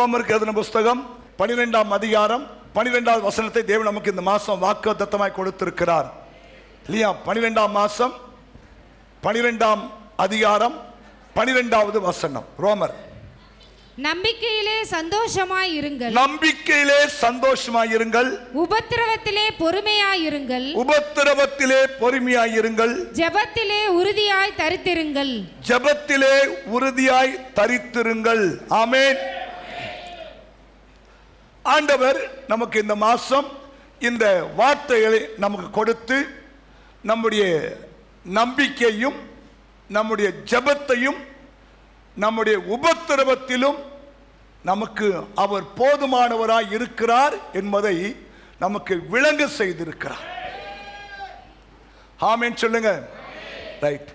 ரோமருக்கு எழுதின புஸ்தகம் 12ஆம் அதிகாரம் 12வது வசனத்தை தேவன் நமக்கு இந்த மாதம் வாக்குத்தத்தமாய் கொடுத்திருக்கிறார் இல்லையா? 12ஆம் மாதம் 12ஆம் அதிகாரம் 12வது வசனம். ரோமர். நம்பிக்கையிலே சந்தோஷமாயிருங்கள். நம்பிக்கையிலே சந்தோஷமாயிருங்கள். உபத்திரவத்திலே பொறுமையாயிருங்கள். உபத்திரவத்திலே பொறுமையாயிருங்கள். ஜெபத்திலே உறுதியாய் தரித்திருங்கள். ஜெபத்திலே உறுதியாய் தரித்திருங்கள். ஆமென். ஆண்டவர் நமக்கு இந்த மாதம் இந்த வார்த்தைகளை நமக்கு கொடுத்து நம்முடைய நம்பிக்கையும் நம்முடைய ஜெபத்தையும் நம்முடைய உபத்திரவத்திலும் நமக்கு அவர் போதுமானவராய் இருக்கிறார் என்பதை நமக்கு விளங்க செய்திருக்கிறார். ஆமென் சொல்லுங்க. ரைட்.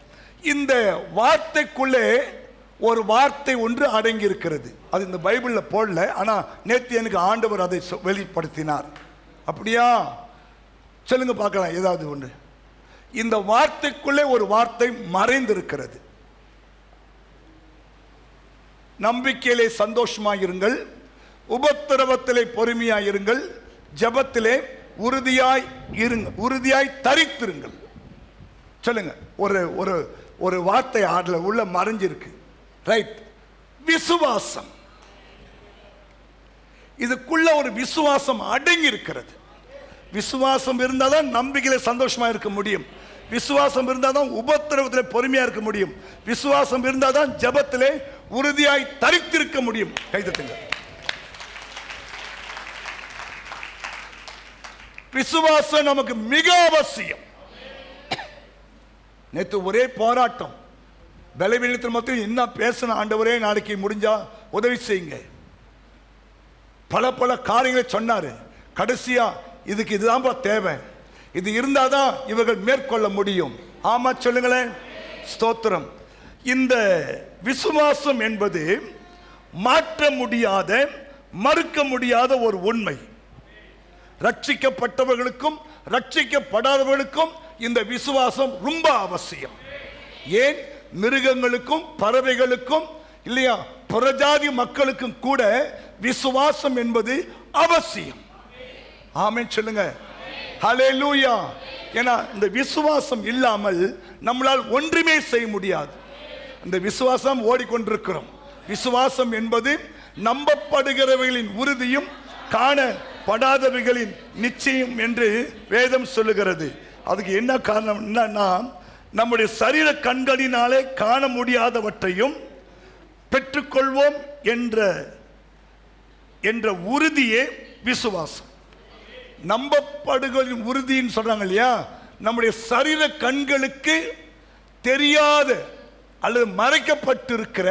இந்த வார்த்தைக்குள்ளே ஒரு வார்த்தை ஒன்று அடங்கி இருக்கிறது. அது இந்த பைபிளில் போடல, ஆனால் நேற்று எனக்கு ஆண்டவர் அதை வெளிப்படுத்தினார். அப்படியா? சொல்லுங்க பார்க்கலாம். ஏதாவது ஒன்று. இந்த வார்த்தைக்குள்ளே ஒரு வார்த்தை மறைந்திருக்கிறது. நம்பிக்கையிலே சந்தோஷமாயிருங்கள், உபத்திரவத்திலே பொறுமையாயிருங்கள், ஜெபத்திலே உறுதியாய் இருங்கள், உறுதியாய் தரித்திருங்கள். சொல்லுங்க. ஒரு ஒரு ஒரு வார்த்தை அதுல உள்ள மறைஞ்சிருக்கு. ரைட். விசுவாசம். இதுக்குள்ள ஒரு விசுவாசம் அடங்கி இருக்கிறது. விசுவாசம் இருந்தால் தான் நம்பிக்கையில சந்தோஷமா இருக்க முடியும். விசுவாசம் இருந்தால் தான் உபத்திரவத்திலே பொறுமையா இருக்க முடியும். விசுவாசம் இருந்தால் தான் ஜெபத்திலே உறுதியாய் தரித்திருக்க முடியும். கைதட்டுங்க. விசுவாசம் நமக்கு மிக அவசியம். நேற்று ஒரே போராட்டம். பலவீனத்தில் மட்டும் என்ன பேசின ஆண்டவரே, நாளைக்கு முடிஞ்சா உதவி செய்யுங்க. பல பல காரியங்களை சொன்னாரு. கடைசியா இதுக்கு இதுதான் தேவை, இது இருந்தாதான் இவர்கள் மேற்கொள்ள முடியும். ஆமா சொல்லுங்களேன். ஸ்தோத்திரம். இந்த விசுவாசம் என்பது மாற்ற முடியாத, மறுக்க முடியாத ஒரு உண்மை. ரட்சிக்கப்பட்டவர்களுக்கும் ரட்சிக்கப்படாதவர்களுக்கும் இந்த விசுவாசம் ரொம்ப அவசியம். ஏன்? மிருகங்களுக்கும் பறவைகளுக்கும் இல்லையா, புறஜாதி மக்களுக்கும் கூட விசுவாசம் என்பது அவசியம். ஆமென் சொல்லுங்க. ஹல்லேலூயா. ஏன்னா இந்த விசுவாசம் இல்லாமல் நம்மளால் ஒன்றுமே செய்ய முடியாது. அந்த விசுவாசம் ஓடிக்கொண்டிருக்கிறோம். விசுவாசம் என்பது நம்பப்படுகிறவர்களின் உறுதியும் காணப்படாதவர்களின் நிச்சயம் என்று வேதம் சொல்லுகிறது. அதுக்கு என்ன காரணம்? என்னன்னா, நம்முடைய சரீர கண்களினாலே காண முடியாதவற்றையும் பெற்றுக்கொள்வோம் என்ற உறுதியே விசுவாசம். நம்பப்படுகளின் உறுதின்னு சொல்றாங்க இல்லையா? நம்முடைய சரீர கண்களுக்கு தெரியாத அல்லது மறைக்கப்பட்டிருக்கிற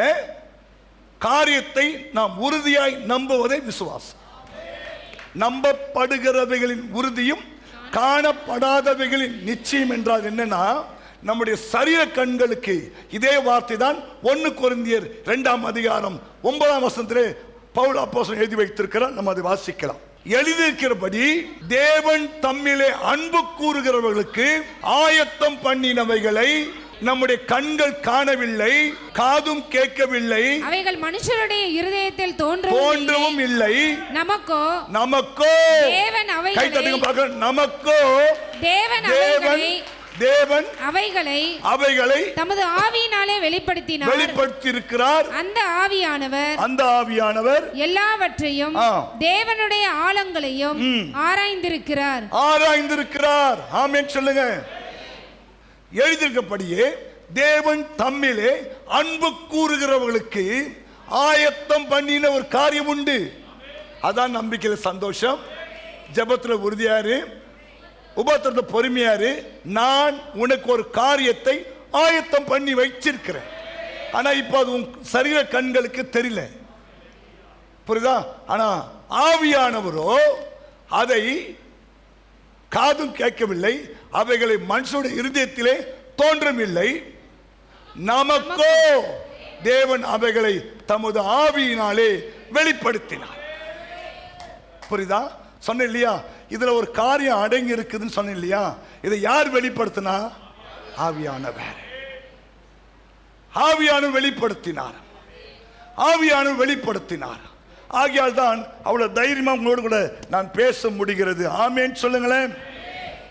காரியத்தை நாம் உறுதியாய் நம்புவதே விசுவாசம். நம்பப்படுகிறவைகளின் உறுதியும் காணப்படாதவைகளின் நிச்சயம் என்றால் என்னன்னா, நம்முடைய சரீர கண்களுக்கு இதே வார்த்தை தான் 1 கொரிந்தியர் 2ஆம் அதிகாரம் 9ஆம் வசனத்திலே பவுல் அப்போஸ்தலன் எழுதி வைத்திருக்கிறார். நம்ம அதை வாசிக்கலாம். எழுதியிருக்கிறபடி தேவன் தம்மிலே அன்பு கூறுகிறவர்களுக்கு ஆயத்தம் பண்ணினவைகளை நம்முடைய கண்கள் காணவில்லை, காதும் கேட்கவில்லை, அவைகள் மனுஷருடைய இருதயத்தில் தோன்றவும் இல்லை. நமக்கோ தேவன் அவைகளை தமது ஆவியினாலே வெளிப்படுத்தியிருக்கிறார். அந்த ஆவியானவர் எல்லாவற்றையும் தேவனுடைய ஆழங்களையும் ஆராய்ந்திருக்கிறார். ஆமென் சொல்லுங்க. எழுதியிருக்கப்படியே தேவன் தம்மிலே அன்பு கூறுகிறவர்களுக்கு ஆயத்தம் பண்ணின ஒரு காரியம் உண்டு. அதான் நம்பிக்கையில சந்தோஷம், ஜெபத்துல உறுதியாரு, உபத்திரத்துல பொறுமையாரு. நான் உனக்கு ஒரு காரியத்தை ஆயத்தம் பண்ணி வச்சிருக்கிறேன். ஆனா இப்ப அது உன் சரீர கண்களுக்கு தெரியல, புரியுதா? ஆனா ஆவியானவரோ அதை காதும் கேட்கவில்லை, அவைகளை மனுஷனுடைய இருதயத்திலே தோன்றவில்லை. நமக்கோ தேவன் அவைகளை தமது ஆவியினாலே வெளிப்படுத்தினார். புரியுதா? சொன்ன இல்லையா? இதுல ஒரு காரியம் அடங்கி இருக்குதுன்னு சொன்ன இல்லையா? இதை யார் வெளிப்படுத்தினா? ஆவியானவர். ஆவியானவர் வெளிப்படுத்தினார். ஆகையால் தான் அவ்வளவு தைரியமா உங்களோடு கூட நான் பேச முடிகிறது. ஆமேன் சொல்லுங்களேன்.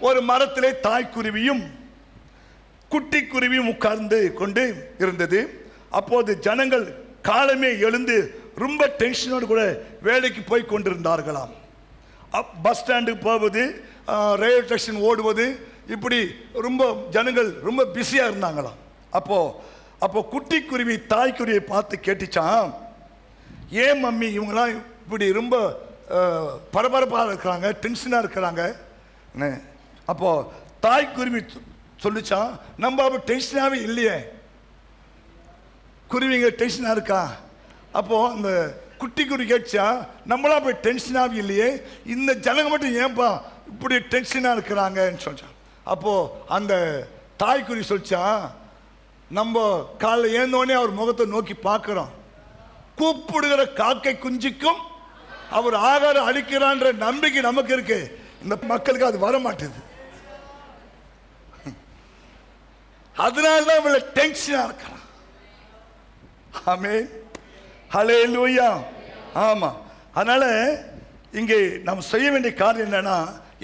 ஒரு மரத்திலே தாய்க்குருவியும் குட்டி குருவியும் உட்கார்ந்து கொண்டு இருந்தது. அப்போது ஜனங்கள் காலமே எழுந்து ரொம்ப டென்ஷனோடு கூட வேலைக்கு போய் கொண்டிருந்தார்களாம். பஸ் ஸ்டாண்டுக்கு போவது, ரயில்வே ஸ்டேஷன் ஓடுவது, இப்படி ரொம்ப ஜனங்கள் ரொம்ப பிஸியாக இருந்தாங்களாம். அப்போ குட்டி குருவி தாய்க்குருவியை பார்த்து கேட்டுச்சான், ஏன் மம்மி இவங்களாம் இப்படி ரொம்ப பரபரப்பாக இருக்கிறாங்க, டென்ஷனாக இருக்கிறாங்க? அப்போ தாய்க்குருவி சொல்லிச்சான், நம்ம அப்போ டென்ஷனாகவே இல்லையே, குருவிங்க டென்ஷனாக இருக்கா? அப்போ அந்த குட்டி குருவி கேட்சா, நம்மளாம் அப்போ டென்ஷனாகவே இல்லையே, இந்த ஜனங்க மட்டும் ஏன்பா இப்படி டென்ஷனாக இருக்கிறாங்கன்னு சொல்லிச்சான். அப்போ அந்த தாய்க்குருவி சொல்லிச்சான், நம்ம காலைல ஏந்தோடனே அவர் முகத்தை நோக்கி பார்க்கிறோம், கூப்பிடுகிற காக்கை குஞ்சுக்கும் அவர் ஆகாரம் அளிக்கிறான்ற நம்பிக்கை நமக்கு இருக்கு. இந்த மக்களுக்கு அது வர மாட்டேது. அதனால்தான் இவளை டென்ஷனா இருக்கிறான். ஆமென், ஹல்லேலூயா. ஆமா, அதனால இங்கே நாம் செய்ய வேண்டிய காரியம் என்னன்னா,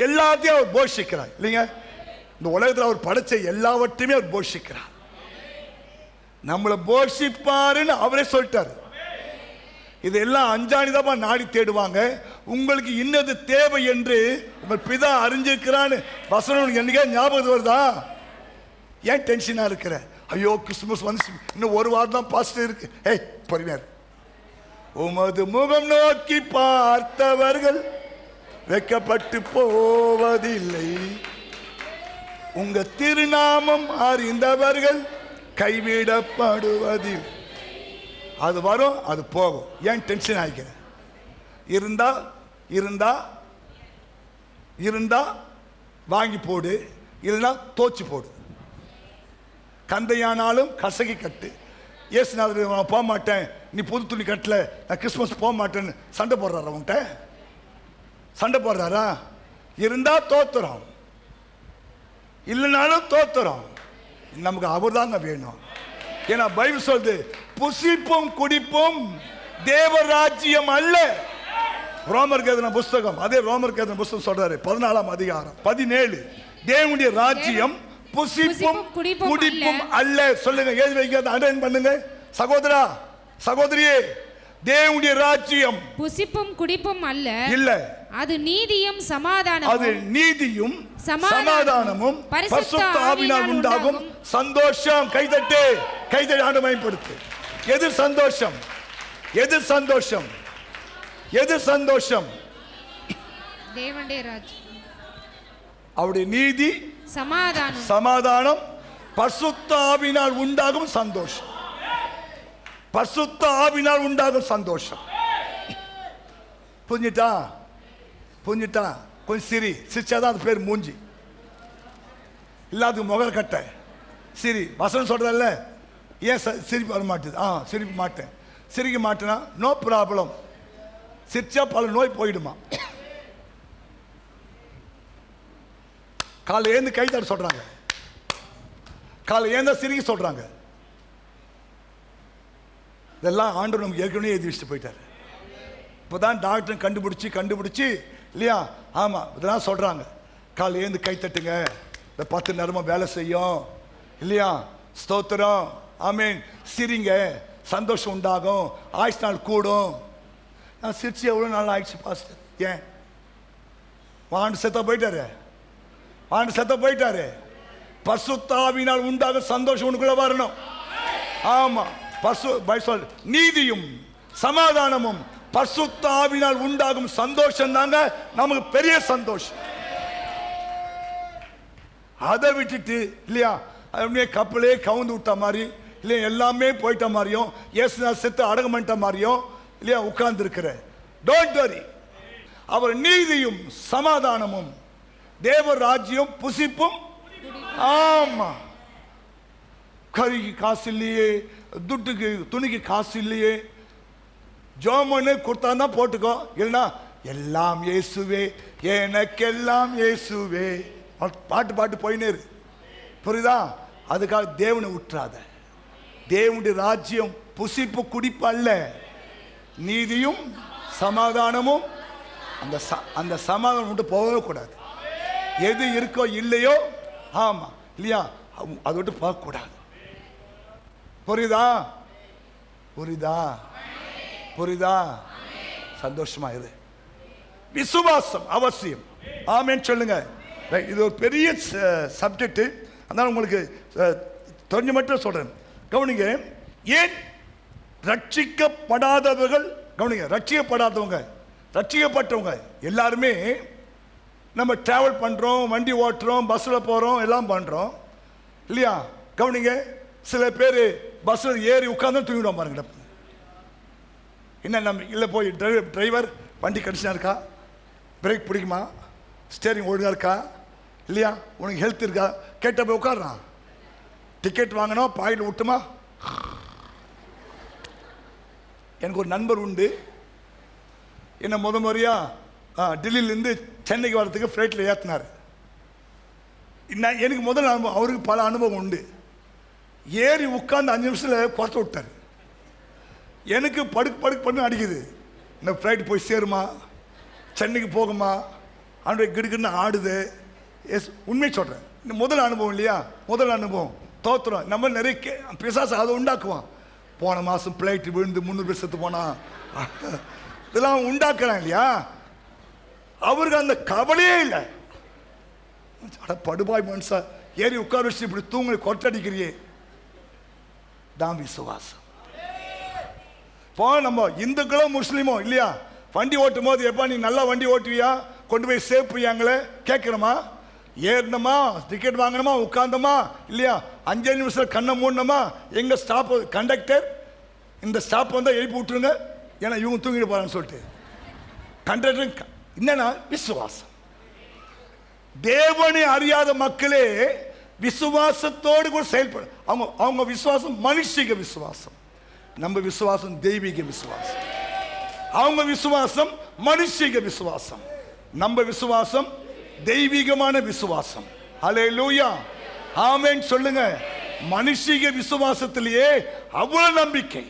எல்லாத்தையும் அவர் போஷிக்கிறார் இல்லைங்க. இந்த உலகத்தில் அவர் படைச்ச எல்லாவற்றையுமே அவர் போஷிக்கிறார். நம்மளை போஷிப்பாருன்னு அவரே சொல்லிட்டார். இதெல்லாம் அஞ்சாணிதான் நாடி தேடுவாங்க. உங்களுக்கு இன்னது தேவை என்று உங்கள் பிதா அறிஞ்சிருக்கிறான்னு வசனம் என்னைக்கா ஞாபகம் வருதா? ஏன் டென்ஷனா இருக்கிற? ஐயோ கிறிஸ்துமஸ் வந்து இன்னும் ஒரு வாரம் தான் பாஸ்ட் இருக்கு. ஏய் பொறுமையார், உமது முகம் நோக்கி பார்த்தவர்கள் வெட்கப்பட்டு போவதில்லை, உங்க திருநாமம் அறிந்தவர்கள் கைவிடப்படுவதில்லை. அது வரும், அது போகும். ஏன் டென்ஷன் ஆகிக்கிற? இருந்தா இருந்தா இருந்தா வாங்கி போடு, இல்லைன்னா தோச்சு போடு. கந்தையானாலும் கசகி கட்டு. ஏசுநாதர் நான் போக மாட்டேன், நீ புது துணி கட்டல, நான் கிறிஸ்துமஸ் போக மாட்டேன்னு சண்டை போடுறாரா? உன்கிட்ட சண்டை போடுறாரா? இருந்தா தோத்துறோம், இல்லைனாலும் தோத்துறோம். நமக்கு அவர் தாங்க வேணும். ஏன்னா பைபிள் சொல்லுது, புசிப்பும் குடிப்பும் தேவராஜ்யம் அல்ல. ரோமருக்கு எழுதின புஸ்தகம், அதே ரோமருக்கு எழுதின புஸ்தகம் சொல்றாரு 14ஆம் அதிகாரம் 17, தேவனுடைய ராஜ்யம் புசிப்பும் குடிப்பும் அல்ல. சொல்லுங்க, எழுதி வைக்க, அண்டர்லைன் பண்ணுங்க. சகோதரா சகோதரியே, தேவனுடைய ராஜ்யம் புசிப்பும் குடிப்பும் அல்ல, இல்ல, அது நீதியும் சமாதானமும், அது நீதியும் சமாதானமும் பரிசுத்த ஆவியினால் உண்டாகும் சந்தோஷம். கைதட்டு கைதட்டி ஆண்டு மகிமைப்படுத்து. எது சந்தோஷம்? எது சந்தோஷம்? எது சந்தோஷம்? தேவனுடைய ராஜ்யம், அவருடைய நீதி சமாதானம், சமாதானம் பரிசுத்த ஆவியினால் உண்டாகும் சந்தோஷம். பரிசுத்த ஆவியினால் உண்டாகும் சந்தோஷம். புரிஞ்சிட்டா? புரிஞ்சிட்டா? கொஞ்சம் சிரி, சிரிச்சாதான் அது பேர் மூஞ்சி, இல்லாத முகர் கட்ட சிரி. வசனம் சொல்றதல்ல, ஏன் சிரிப்பு வர மாட்டேது? சிரிப்பு மாட்டேன், சிரிக்க மாட்டேனா நோ ப்ராப்ளம். சிரிச்சா பல நோய் போயிடுமா. காலை ஏந்து கை தட்ட சொல்றாங்க, காலை ஏந்த சிரிக்க சொல்றாங்க. இதெல்லாம் ஆண்டவர் நமக்கு ஏற்கனவே எழுதி வச்சுட்டு போயிட்டாரு. இப்போதான் டாக்டர் கண்டுபிடிச்சி இல்லையா? ஆமா, இதெல்லாம் சொல்றாங்க. காலை ஏந்து கை தட்டுங்க, இந்த 10 நேரமும் வேலை செய்யும் இல்லையா? ஸ்தோத்திரம், ஆமீன். சிரிங்க, சந்தோஷம் உண்டாகும், ஆயுஷ் நாள் கூடும். நான் சிரிச்சு எவ்வளோ நாள் ஆயிடுச்சு பாஸ்டர். ஏன்? வாண்டு செத்த போயிட்டாரு, வாண்டு செத்த போயிட்டாரு. பரிசுத்த ஆவியினால் உண்டாக சந்தோஷம் உனக்குள்ள வரணும். ஆமா, நீதியும் சமாதானமும் பரிசுத்த ஆவியினால் உண்டாகும் சந்தோஷம் தாங்க நமக்கு பெரிய சந்தோஷம். அதை விட்டுட்டு இல்லையா, அப்படியே கப்பலே கவுந்து விட்ட மாதிரி இல்லையா, எல்லாமே போயிட்ட மாதிரியும், இயேசுநாதர் செத்து அடக்கம் பண்ணிட்ட மாதிரியும் இல்லையா உட்கார்ந்து இருக்கிற. Don't worry. அவர் நீதியும் சமாதானமும் தேவ ராஜ்யம் புசிப்பும். ஆமா, கறிக்கு காசு இல்லையே, துட்டுக்கு துணிக்கு காசு இல்லையே, ஜோமனு கொடுத்தா போட்டுக்கோ, இல்லைன்னா எல்லாம் இயேசுவே எனக்கெல்லாம் இயேசுவே பாட்டு போயினேரு. புரியுதா? அதுக்காக தேவனை விட்டுறாத. தேவனுடைய ராஜ்யம் புசிப்பு குடிப்பு அல்ல, நீதியும் சமாதானமும். அந்த சமாதானம் விட்டு போகவே கூடாது. எது இருக்கோ இல்லையோ, ஆமா இல்லையா, அதை விட்டு போகக்கூடாது. புரியுதா? புரியுதா? புரியுதா? சந்தோஷமா இரு. விசுவாசம் அவசியம். ஆமென் சொல்லுங்க. இது ஒரு பெரிய சப்ஜெக்ட், அதனால உங்களுக்கு தெரிஞ்ச மட்டும் சொல்றேன். கவனிங்க. ஏன் ரட்சிக்கப்படாதவர்கள், கவனிங்க, ரட்சிக்கப்படாதவங்க, ரட்சிக்கப்பட்டவங்க எல்லாருமே நம்ம டிராவல் பண்றோம், வண்டி ஓட்டுறோம், பஸ்ஸில் போறோம், எல்லாம் பண்றோம் இல்லையா? கவனிங்க, சில பேர் பஸ்ஸில் ஏறி உட்கார்ந்து தூங்கிடுவோம் பாருங்க. என்ன நம்ம இல்லை போய் டிரைவர் வண்டி கண்டிஷனாக இருக்கா, பிரேக் பிடிக்குமா, ஸ்டேரிங் ஒழுங்காக இருக்கா இல்லையா, உனக்கு ஹெல்த் இருக்கா கேட்ட போய் உட்காடுறான். டிக்கெட் வாங்கினோம், பாயில் விட்டுமா. எனக்கு ஒரு நண்பர் உண்டு, என்ன முறையா டெல்லியிலேருந்து சென்னைக்கு வர்றதுக்கு ஃப்ளைட்டில் ஏற்றினார். எனக்கு முதல் அனுபவம், அவருக்கு பல அனுபவம் உண்டு. ஏறி உட்காந்து 5 நிமிஷத்தில் குறைச்சி விட்டார். எனக்கு படுக்கு அடிக்குது. இந்த ஃப்ளைட் போய் சேருமா, சென்னைக்கு போகுமா, அவனுடைய கிடுக்குன்னு ஆடுது. எஸ், உண்மையை சொல்கிறேன். இந்த முதல் அனுபவம் இல்லையா, முதல் அனுபவம் தோத்துறோம். நம்ம நிறைய பிசாசு அதை உண்டாக்குவான். போன மாதம் ஃப்ளைட்டு விழுந்து 300 பேர் செத்து போனான், இதெல்லாம் உண்டாக்குறான் இல்லையா. அவருக்கு அந்த கவலையே இல்லை. படுபாய் மனுஷா, ஏறி உட்கார வச்சு இப்படி தூங்க கொட்டடிக்கிறியே, தான் விசுவாசம். இப்போ நம்ம இந்துக்களோ முஸ்லீமோ இல்லையா, வண்டி ஓட்டும் போது எப்பா நீ நல்லா வண்டி ஓட்டுவியா, கொண்டு போய் சேர்ப்பியாங்களே கேட்குறோமா? ஏறினமா, டிக்கெட் வாங்கினோமா, உட்காந்தோமா இல்லையா, 5 நிமிஷம் கண்ணை மூடணுமா, எங்க ஸ்டாப் கண்டக்டர் இந்த ஸ்டாப் வந்தால் எழுப்பி விட்டுருங்க, ஏன்னா இவங்க தூங்கிட்டு போறான்னு சொல்லிட்டு. கண்டக்டர் என்னன்னா விசுவாசம். தேவனை அறியாத மக்களே விசுவாசத்தோடு கூட செயல்படும். அவங்க விசுவாசம் மனுஷிக விசுவாசம், நம்ம விசுவாசம் தெய்வீக விசுவாசம். அவங்க விசுவாசம் மனுஷிக விசுவாசம், நம்ம விசுவாசம் தெய்வீகமான விசுவாசம். ஹல்லேலூயா, ஆமென் சொல்லுங்க. மனுஷிக விசுவாசத்திலேயே அவ்வளவு நம்பிக்கை.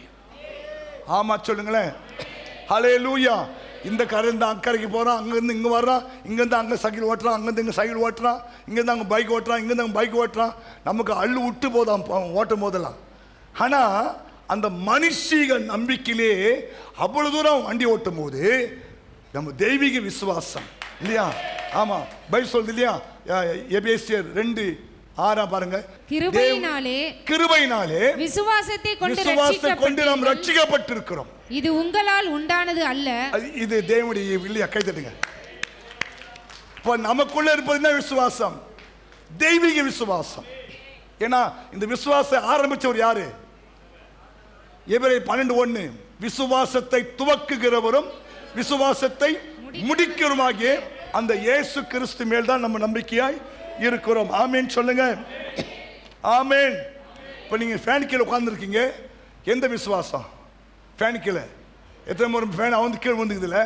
ஆமா சொல்லுங்களேன். ஹல்லேலூயா. இந்த கரைந்து அக்கறைக்கு போறான், அங்கிருந்து இங்க வர்றான், இங்கிருந்து அங்க சைக்கிள் ஓட்டுறான், அங்கிருந்து இங்க சைக்கிள் ஓட்டுறான், இங்கிருந்து அங்க பைக் ஓட்டுறான், இங்கிருந்து அங்க பைக் ஓட்டுறான். நமக்கு அள்ளு விட்டு போதான் ஓட்டும் போதெல்லாம். ஆனா அந்த மனுஷீக நம்பிக்கையிலே அவ்வளவு தூரம் வண்டி ஓட்டும் போது நம்ம தெய்வீக விசுவாசம் இல்லையா. ஆமா, பைபிள் சொல்லுது இல்லையா, எபேசியர் 2:6 பாருங்க. கிருபையினாலே விசுவாசத்தை கொண்டு நாம் ரட்சிக்கப்பட்டிருக்கிறோம். இது உங்களால் உண்டானது அல்ல, இது தேவனுடைய இல்லையா. கை தட்டுங்க. இப்ப நமக்குள்ள இருப்பது விசுவாசம், தெய்வீக விசுவாசம். ஏன்னா இந்த விசுவாசம் ஆரம்பிச்சவர் யாரு? எபிரேயர் 12:1, விசுவாசத்தை துவக்குகிறவரும் விசுவாசத்தை முடிக்கிறவருமாகிய அந்த இயேசு கிறிஸ்து மேல் தான் நம்ம நம்பிக்கையாய் இருக்கிறோம். ஆமென் சொல்லுங்க. ஆமென். இப்போ நீங்க ஃபேன் கீழே உட்கார்ந்துருக்கீங்க, எந்த விசுவாசம்? ஃபேன் கீழே எத்தனை முறை ஃபேன் அவந்து கீழே வந்துக்குதுல.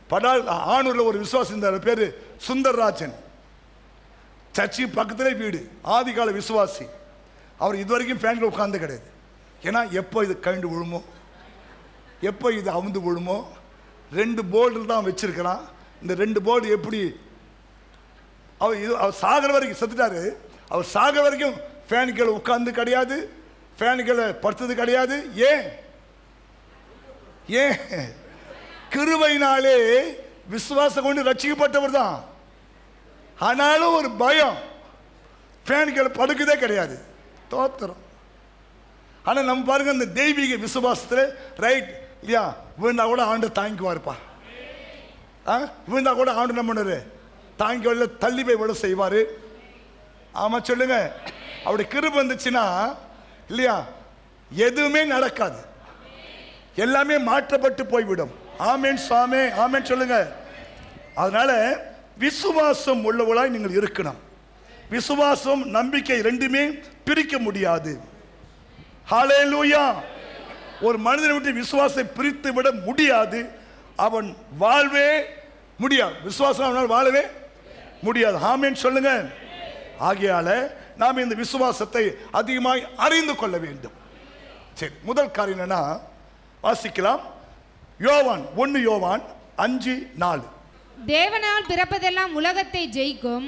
படால் ஆணூரில் ஒரு விசுவாசம் இருந்தார், பேரு சுந்தர்ராஜன். சர்ச்சி பக்கத்திலே வீடு, ஆதிகால விசுவாசி. அவர் இதுவரைக்கும் ஃபேன்ல உட்கார்ந்து கிடையாது. ஏன்னா எப்போ இது கண்டு விழுமோ, எப்போ இது அவுந்து விழுமோ. 2 போர்டு தான் வச்சிருக்கிறான். இந்த 2 போர்டு எப்படி அவர் சாகிற வரைக்கும் செத்துட்டாரு. அவர் சாகிற வரைக்கும் ஃபேனுக்களை உட்கார்ந்து கிடையாது, ஃபேனுக்களை படுத்தது கிடையாது. ஏன்? ஏன்? கிருபையினாலே விசுவாசம் கொண்டு ரட்சிக்கப்பட்டவர் தான். ஆனாலும் ஒரு பயம், ஃபேனுக்களை படுக்கதே கிடையாது. தோத்திரம். ஆனால் நம்ம பாருங்க, இந்த தெய்வீக விசுவாசத்தில் ரைட் இல்லையா, விழுந்தா கூட ஆண்டு தாங்கிக்குவாருப்பா. விழுந்தா கூட ஆண்டு என்ன பண்ணாரு, தாங்கி வரல, தள்ளி போய் விட செய்வாரு. ஆமா சொல்லுங்க. அப்படி கிருபை வந்துச்சுன்னா இல்லையா, எதுவுமே நடக்காது, எல்லாமே மாற்றப்பட்டு போய்விடும். ஆமென் சாமே, ஆமென் சொல்லுங்க. அதனால விசுவாசம் உள்ளவளாய் நீங்கள் இருக்கணும். விசுவாசம் நம்பிக்கை ரெண்டுமே பிரிக்க முடியாது. ஹல்லேலூயா. ஒரு மனிதனை விட்டு விசுவாசத்தை பிரித்து விட முடியாது. அவன் வாழ்வே முடியாது, விசுவாசம் அவனால் வாழவே முடியாது. ஆமென் சொல்லுங்க. ஆகையால நாம் இந்த விசுவாசத்தை அதிகமாய் அறிந்து கொள்ள வேண்டும். சரி, முதல் காரியம் என்னன்னா, வாசிக்கலாம். யோவான் 1 யோவான் 5:4. தேவனால் பிறப்பதெல்லாம் உலகத்தை ஜெயிக்கும்,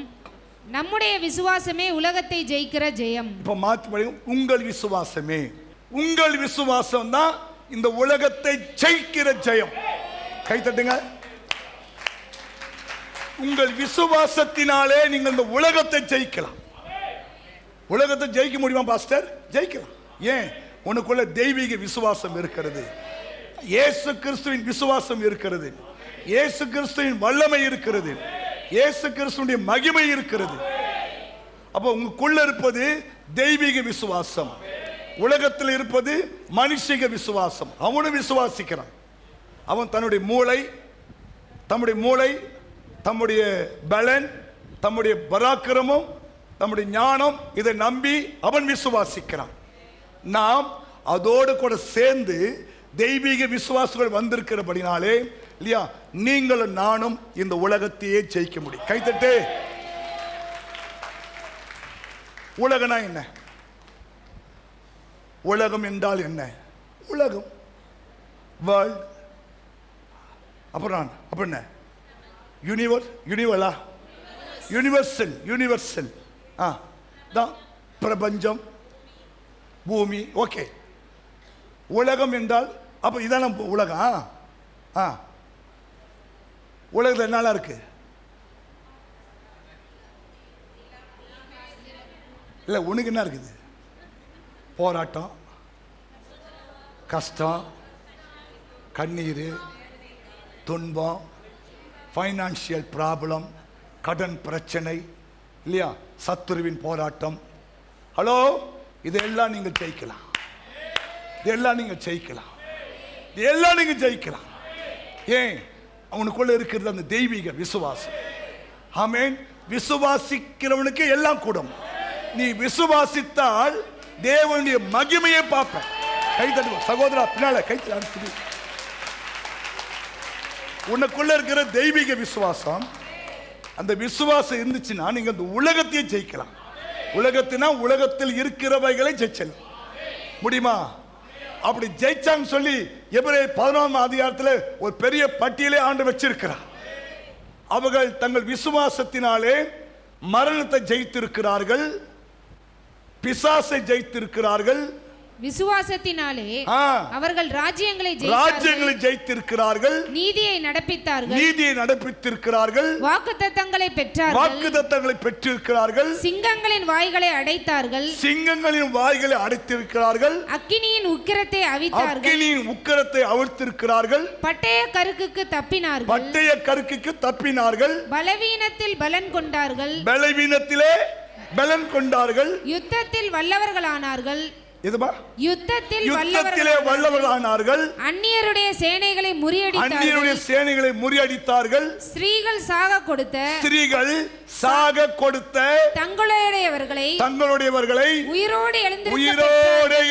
நம்முடைய விசுவாசமே உலகத்தை ஜெயிக்கிற ஜெயம். இப்ப மாத்தி படிங்க. உங்கள் விசுவாசமே, உங்கள் விசுவாசம் தான் இந்த உலகத்தை ஜெயிக்கிற ஜெயம். கை தட்டுங்க. உங்கள் விசுவாசத்தினாலே நீங்கள் இந்த உலகத்தை ஜெயிக்கலாம். உலகத்தை ஜெயிக்க முடியுமா பாஸ்டர்? ஜெயிக்கலாம். ஏன்? உனக்குள்ள தெய்வீக விசுவாசம் இருக்கிறது, இயேசு கிறிஸ்துவின் விசுவாசம் இருக்கிறது, இயேசு கிறிஸ்துவின் வல்லமை இருக்கிறது, இயேசு கிறிஸ்துவின் மகிமை இருக்கிறது. அப்போ உங்களுக்குள்ள இருப்பது தெய்வீக விசுவாசம், உலகத்தில் இருப்பது மனுஷிக விசுவாசம். அவனும் விசுவாசிக்கிறான். அவன் தன்னுடைய மூளை, தம்முடைய பலன், தம்முடைய பராக்கிரமம், தம்முடைய ஞானம், இதை நம்பி அவன் விசுவாசிக்கிறான். நாம் அதோடு கூட சேர்ந்து தெய்வீக விசுவாசங்கள் வந்திருக்கிறபடினாலே இல்லையா, நீங்களும் நானும் இந்த உலகத்தையே ஜெயிக்க முடியும். கைத்தட்டு. உலகனா என்ன? உலகம் என்றால் என்ன? உலகம், வேர்ல்ட். அப்புறம் என்ன? யூனிவர்சல் தான் பிரபஞ்சம், பூமி. ஓகே, உலகம் என்றால் அப்ப இதான உலகம். உலகத்தில் என்னெல்லாம் இருக்கு? இல்லை, உனக்கு என்ன இருக்குது? போராட்டம், கஷ்டம், கண்ணீர், துன்பம், ஃபைனான்சியல் ப்ராப்ளம், கடன் பிரச்சனை இல்லையா, சத்துருவின் போராட்டம். ஹலோ, இதெல்லாம் நீங்கள் ஜெயிக்கலாம். இதெல்லாம் நீங்கள் ஜெயிக்கலாம். இதெல்லாம் நீங்கள் ஜெயிக்கலாம். ஏன்? அவனுக்குள்ள இருக்கிறது அந்த தெய்வீக விசுவாசம். ஆமென். விசுவாசிக்கிறவனுக்கு எல்லாம் கூடும். நீ விசுவாசித்தால் தேவனுடைய மகிமையை பார்ப்ப. கை தட்டு சகோதரா, பின்னால கை தட்டு. உனக்குள்ள இருக்கிற தெய்வீக விசுவாசம், அந்த விசுவாசம் இருந்துச்சுன்னா நீங்க அந்த உலகத்தையே ஜெயிக்கலாம். உலகத்தினா உலகத்தில் இருக்கிறவைகளை ஜெயிச்சலாம் முடியுமா? அப்படி ஜெயிச்சாங்க சொல்லி எபிரேயர் 11ஆம் அதிகாரத்தில் ஒரு பெரிய பட்டியலை ஆண்டு வச்சிருக்கிறார். அவர்கள் தங்கள் விசுவாசத்தினாலே மரணத்தை ஜெயித்திருக்கிறார்கள், பிசாசை ஜெயித்திருக்கிறார்கள், விசுவாசத்தினாலே அவர்கள் ராஜ்யங்களை ஜெயித்திருக்கிறார்கள், நீதியை நடப்பித்திருக்கிறார்கள், வாக்குத்தத்தங்களை பெற்றிருக்கிறார்கள், சிங்கங்களின் வாய்களை அடைத்திருக்கிறார்கள், அக்கினியின் உக்கிரத்தை அவிழ்த்திருக்கிறார்கள், பட்டய கருக்குக்கு தப்பினார்கள், பலவீனத்திலே பலன் கொண்டார்கள், யுத்தத்தில் வல்லவர்களானார்கள், அந்நியருடைய சேனைகளை முறியடித்தார்கள், ஸ்திரீகள் சாக கொடுத்த தங்களுடையவர்களை உயிரோடு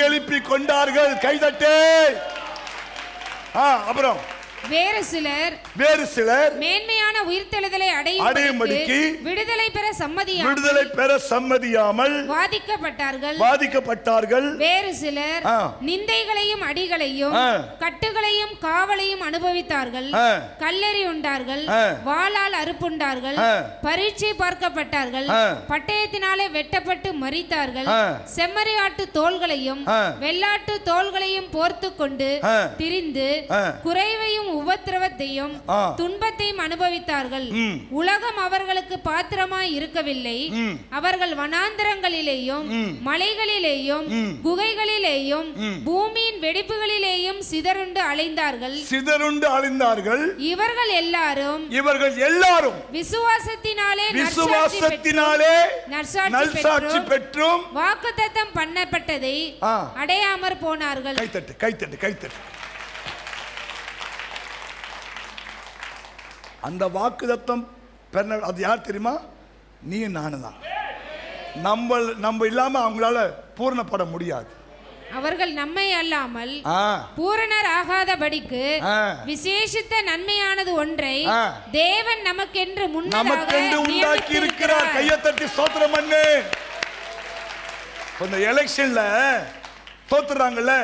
எழுப்பிக் கொண்டார்கள். கைதட்டே. அப்புறம் வேறு சிலர் மேன்மையான உயிர்த்தெழுதலை அடையும்படிக்கு விடுதலை பெற சம்மதியாமல் வாதிக்கப்பட்டார்கள். வேறு சிலர் நிந்தைகளையும் அடிகளையும் கட்டுகளையும் காவலையும் அனுபவித்தார்கள். கல்லெறி உண்டார்கள், வாளால் அறுப்புண்டார்கள், பரீட்சை பார்க்கப்பட்டார்கள், பட்டயத்தினாலே வெட்டப்பட்டு மரித்தார்கள், செம்மறி ஆட்டு தோள்களையும் வெள்ளாட்டு தோள்களையும் போர்த்து கொண்டு திரிந்து குறைவையும் உபத்திரவத்தையும் துன்பத்தையும் அனுபவித்தார்கள். உலகம் அவர்களுக்கு பாத்திரமாய் இருக்கவில்லை. அவர்கள் வனாந்தரங்களிலேயும் மலைகளிலேயும் குகைகளிலேயும் பூமியின் வெடிப்புகளிலேயும் சிதறுண்டு அலைந்தார்கள். இவர்கள் எல்லாரும் விசுவாசத்தினாலே நற்சாட்சி பெற்றும் வாக்குத்தத்தம் பண்ணப்பட்டதை அடையாமற் போனார்கள். கைத்தட்டு. அந்த வாக்குத்தத்தம் அது யார் தெரியுமா? நீ நானும் தான். நம்ம இல்லாம அவங்களால பூரணப்பட முடியாது. அவர்கள் நம்மை அல்லாமல் பூரணர் ஆகாதபடிக்கு விசேஷித்த நன்மையானது ஒன்றை தேவன் நமக்கென்று உண்டாக்கி இருக்கிறார். கையை தட்டி ஸ்தோத்திரம் பண்ணு. இந்த எலெக்ஷன்ல தோத்துறாங்கல்ல,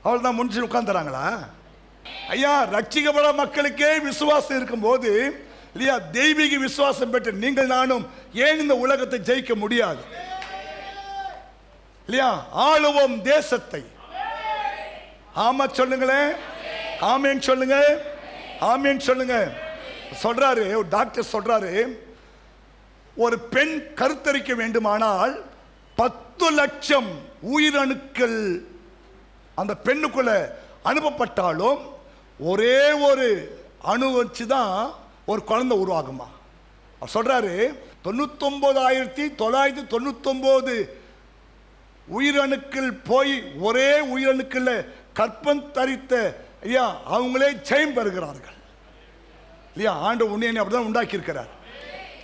அவள் தான் முடிச்சு உட்கார்ந்துறாங்களா? ஐயா, ரட்சிக்கப்பட மக்களுக்கே விசுவாசம் இருக்கும்போது இல்லையா, தெய்வீக விசுவாசம் பெற்ற நீங்கள் நானும் ஏன் இந்த உலகத்தை ஜெயிக்க முடியாது? இல்லையா? ஆளுவோம் தேசத்தை. ஆமா சொல்லுங்களேன், ஆமேன் சொல்லுங்க, ஆமேன் சொல்லுங்க. சொல்றாரு டாக்டர், சொல்றாரு ஒரு பெண் கருத்தரிக்க வேண்டுமானால் 10 லட்சம் உயிரணுக்கள் அந்த பெண்ணுக்குள்ள அனுப்பப்பட்டாலும் ஒரே ஒரு அணு வச்சு தான் ஒரு குழந்தை உருவாகுமா. சொல்றாரு 99,999 உயிரணுக்கள் போய் ஒரே உயிரணுக்கள் கற்பம் தரித்த ஐயா அவங்களே ஜெயம் பெறுகிறார்கள் இல்லையா. ஆண்டவர் உன்னை அப்படிதான்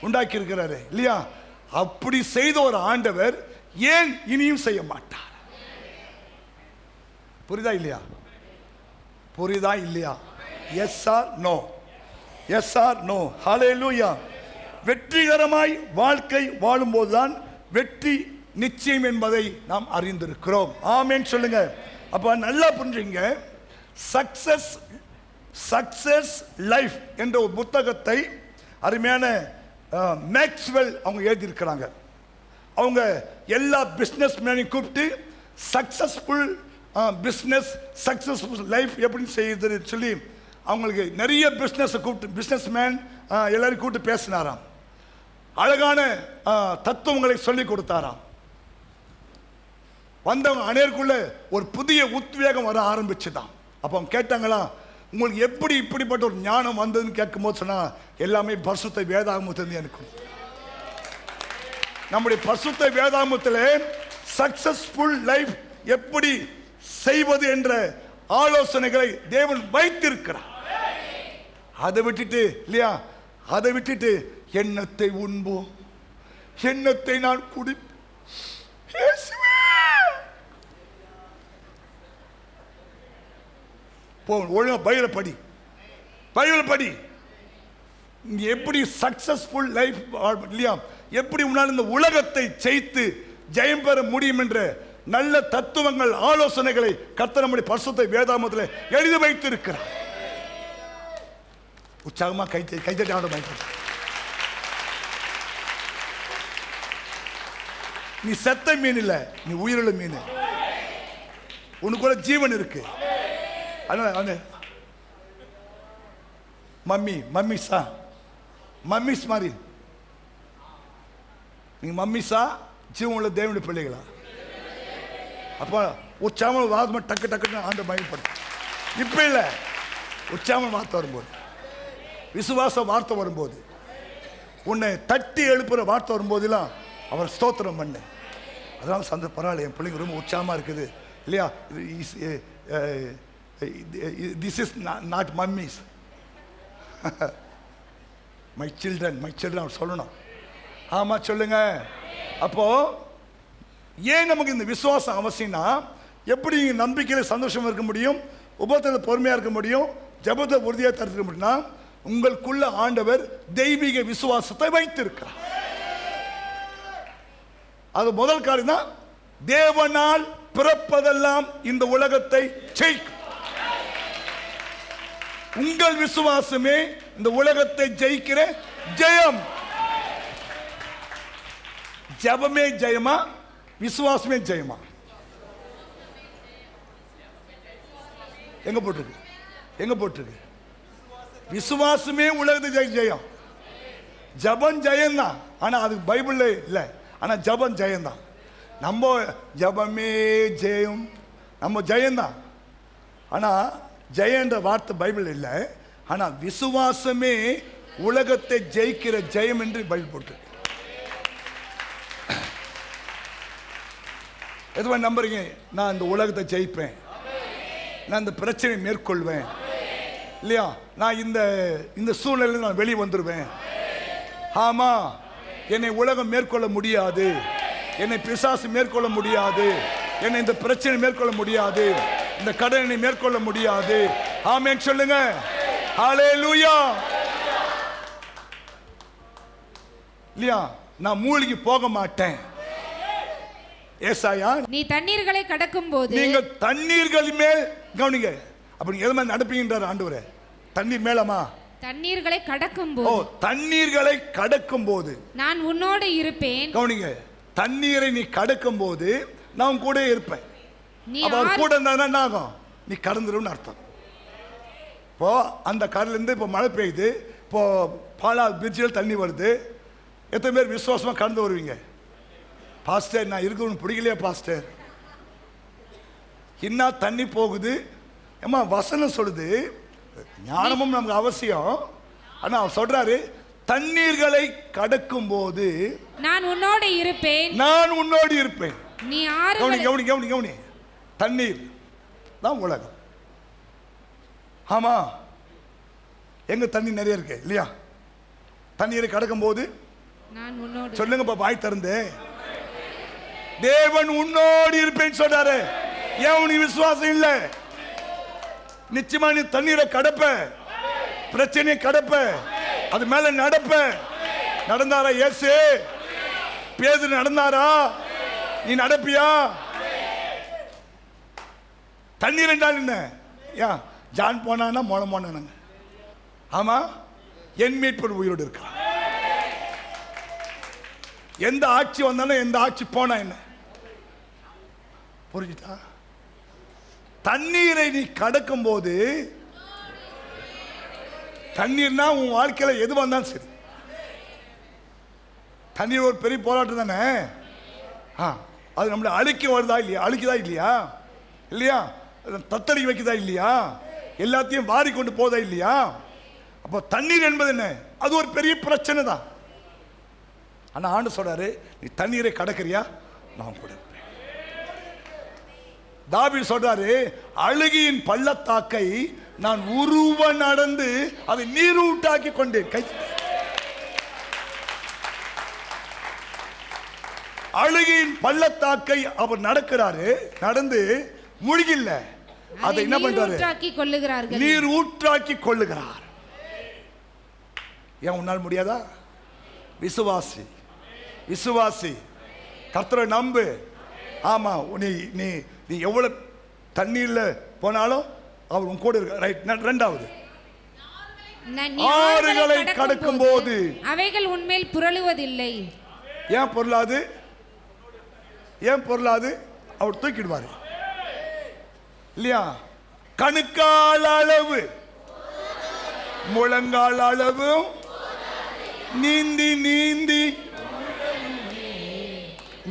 உண்டாக்கி இருக்கிறாரு இல்லையா. அப்படி செய்த ஒரு ஆண்டவர் ஏன் இனியும் செய்ய மாட்டார்? புரியுதா இல்லையா? புரியுதா இல்லையா? Yes or no? Yes or no? Hallelujah. வெற்றிகரமாய் வாழ்க்கை வாழும்போதுதான் வெற்றி நிச்சயம் என்பதை நாம் அறிந்திருக்கிறோம். ஆமென் சொல்லுங்க. அப்ப நல்லா புரிஞ்சுங்க. சக்சஸ் லைஃப் என்ற ஒரு புத்தகத்தை அருமையான மேக்ஸ்வெல் அவங்க எழுதியிருக்கிறாங்க. அவங்க எல்லா பிஸ்னஸ் மேனையும் கூப்பிட்டு சக்சஸ்ஃபுல் பிஸ்னஸ், சக்சஸ்ஃபுல் லைஃப் எப்படி செய்யுதுன்னு சொல்லி அவங்களுக்கு நிறைய பிஸ்னஸ் மேன் எல்லாரும் கூப்பிட்டு பேசினாராம். அழகான தத்துவங்களை சொல்லி கொடுத்தாராம். வந்தவங்க அனைவருக்குள்ள ஒரு புதிய உத்வேகம் வர ஆரம்பிச்சுதான். அப்போ அவங்க கேட்டாங்களா, உங்களுக்கு எப்படி இப்படிப்பட்ட ஒரு ஞானம் வந்ததுன்னு கேட்கும்போது சொன்னா, எல்லாமே பரிசுத்த வேதாகமத்திலிருந்து எனக்கு. நம்முடைய பரிசுத்த வேதாகமத்தில் சக்சஸ்ஃபுல் லைஃப் எப்படி செய்வது என்ற ஆலோசனைகளை தேவன் வைத்திருக்கிறார். அதை விட்டுட்டு இல்லையா, அதை விட்டுட்டு எண்ணத்தை உண்போம், எண்ணத்தை நான் குடிப்பேன், ஒழுங்கா பைபிளை படி. எப்படி சக்சஸ்ஃபுல் லைஃப் இல்லையா, எப்படி உன்னால் இந்த உலகத்தை ஜெயித்து ஜெயம் பெற முடியும் என்ற நல்ல தத்துவங்கள், ஆலோசனைகளை கர்த்தர் நம்முடைய பரிசுத்த வேதாகமத்தில் எழுதி வைத்திருக்கிறார். உற்சாகமா கைத்தட்டி ஆட. நீ செத்த மீன் இல்ல, நீ உயிருள்ள மீன். உனக்குள்ள ஜீவன் இருக்கு. மம்மிஸ் மாதிரி நீங்க மம்மிஸா ஜீவன் உள்ள தேவனுடைய பிள்ளைகளா? அப்போ உற்சாமல் வாதமா டக்கு டக்குன்னு ஆண்டு பயன்படுத்த. இப்ப இல்ல, உற்சாமல் வார்த்தை வரும்போது, விசுவாச வார்த்தை வரும்போது, உன்னை தட்டி எழுப்புற வார்த்தை வரும்போதெல்லாம் அவர் ஸ்தோத்திரம் பண்ணு. அதனால சந்த பரவாயில்ல, என் பிள்ளைங்க ரொம்ப உற்சாகமா இருக்குது இல்லையா. This is not mummies. my children சொல்லணும். ஆமா சொல்லுங்க. அப்போ ஏன் நமக்கு இந்த விசுவாசம் அவசியம்னா, எப்படி நம்பிக்கையில சந்தோஷமா இருக்க முடியும், உபத்திரத்தில் பொறுமையா இருக்க முடியும், ஜெபத்தை உறுதியா தடுக்க முடியும்னா, உங்களுக்குள்ள ஆண்டவர் தெய்வீக விசுவாசத்தை வைத்திருக்கிறார். அது முதல் காரியம் தான். தேவனால் பிறப்பதெல்லாம் இந்த உலகத்தை ஜெயிக்கும். உங்கள் விசுவாசமே இந்த உலகத்தை ஜெயிக்கிற ஜெயம். ஜெபமே ஜெயமா, விசுவாசமே ஜெயமா? எங்க போட்டிருக்கு? விசுவாசமே உலகத்தை ஜெயம். ஜெபம் ஜெயம் தான், ஆனா அது பைபிள்ல இல்ல. ஆனா ஜெபம் ஜெயம் தான். நம்ம ஜெபமே ஜெயம், நம்ம ஜெயம்தான். ஆனா ஜெயன்ற வார்த்தை பைபிள் இல்லை. ஆனா விசுவாசமே உலகத்தை ஜெயிக்கிற ஜெயம் என்று பைபிள் போட்டு. எதுவா நம்புறீங்க? நான் இந்த உலகத்தை ஜெயிப்பேன், நான் இந்த பிரச்சனையை மேற்கொள்வேன் இல்லையா, நான் இந்த சூழ்நிலையில் நான் வெளியே வந்துடுவேன். ஆமா, என்னை உலகம் மேற்கொள்ள முடியாது, என்னை பிசாசு மேற்கொள்ள முடியாது, என்னை இந்த பிரச்சனை மேற்கொள்ள முடியாது, இந்த கடனை மேற்கொள்ள முடியாது. ஆமென் சொல்லுங்க. ஹல்லேலூயா. இல்லையா, நான் மூழ்கி போக மாட்டேன். ஏசாயா, நீ தண்ணீர்களை கடக்கும் போது, நீங்க தண்ணீர்கள் மேல் கவனிங்க, அப்ப நீங்க எது மாதிரி நடப்பீங்கன்றார் ஆண்டவரே? தண்ணீர் மேலமா? தண்ணீர்களை கடக்கும் போது. தண்ணீர்களை கடக்கும் போது நான் உன்னோடு இருப்பேன். கவனிங்க, தண்ணீரை நீ கடக்கும் போது நான் கூட இருப்பேன். அவர் கூட இருந்தா என்ன ஆகும்? நீ கடந்துருன்னு அர்த்தம். இப்போ அந்த கடல்ல இருந்து இப்போ மழை பெய்யுது, இப்போ பாலா பிரிட்ஜில் தண்ணி வருது. எத்தனை பேர் விசுவாசமா கடந்து வருவீங்க? பாஸ்டர் நான் இருக்கணும்னு பிடிக்கலையா பாஸ்டர்? என்ன தண்ணி போகுது? ஏமா வசனம் சொல்லுது, ஞானமும் நமக்கு அவசியம். ஆனா அவர் சொல்றாரு, தண்ணீர்களை கடக்கும் போது நான் உன்னோடு இருப்பேன். நான் உன்னோடு இருப்பேன். நீ கவனி, தண்ணீர் தான் உலகம். ஆமா, எங்க தண்ணி நிறைய இருக்கு இல்லையா? தண்ணீரை கடக்கும் போது நான் உன்னோடு. சொல்லுங்க பாய் திறந்து, தேவன் உன்னோடு இருப்பேன்னு சொல்றாரு. ஏன் உனக்கு விசுவாசம் இல்ல? நிச்சயமா நீ தண்ணீரை கடப்ப, பிரச்சனையை கடப்ப, அது மேல நடப்ப. நடந்தாரா இயேசு? பேதுரு நடந்தாரா? நீ நடப்பியா? தண்ணீர் என்றால் என்ன? ஜான் போனானா மோளம் போனானுங்க. ஆமா, என் மீட்பர் உயிரோடு இருக்கா. எந்த ஆட்சி வந்தாலும் எந்த ஆட்சி போனா என்ன? புரிஞ்சுட்டா? தண்ணீரை நீ கடக்கும் போது, தண்ணீர்னா உன் வாழ்க்கையில எது வந்தாலும் சரி. தண்ணீர் ஒரு பெரிய போராட்டம் தானே. அது நம்மளை அழிக்க வருதா இல்லையா? அழிக்குதா இல்லையா? இல்லையா? தத்தளிக்க வைக்குதா இல்லையா? எல்லாத்தையும் வாரி கொண்டு போதா இல்லையா? அப்போ தண்ணீர் என்பது என்ன? அது ஒரு பெரிய பிரச்சனை தான். ஆனா ஆண்டு சொல்றாரு, நீ தண்ணீரை கடக்கிறியா? நான் கூட. தாவீது சொல்றாரு, அழுகியின் பள்ளத்தாக்கை நான் உருவ நடந்து அதை நீரூட்டாக்கி கொண்டேன். அழுகியின் பள்ளத்தாக்கை அவர் நடக்கிறாரு, நடந்து முழுகில்ல, அதை என்ன பண்றாரு? நீர் ஊற்றாக்கி கொள்ளுகிறார். ஏன் உன்னால் முடியாதா? விசுவாசி, விசுவாசி, கர்த்தரை நம்பு. ஆமா, நீ நீ நீ எவ்வளவு தண்ணீர்ல போனாலும் அவர் உன் கூட இருக்க. ரைட். ரெண்டாவது, ஆறுகளை கடக்கும் போது அவைகள் உன்மேல் புரளுவதில்லை. ஏன் பொருளாது? ஏன் பொருளாது? அவர் தூக்கிடுவாரு இல்லையா? கணுக்கால் அளவு, முழங்கால் அளவு நீந்தி நீந்தி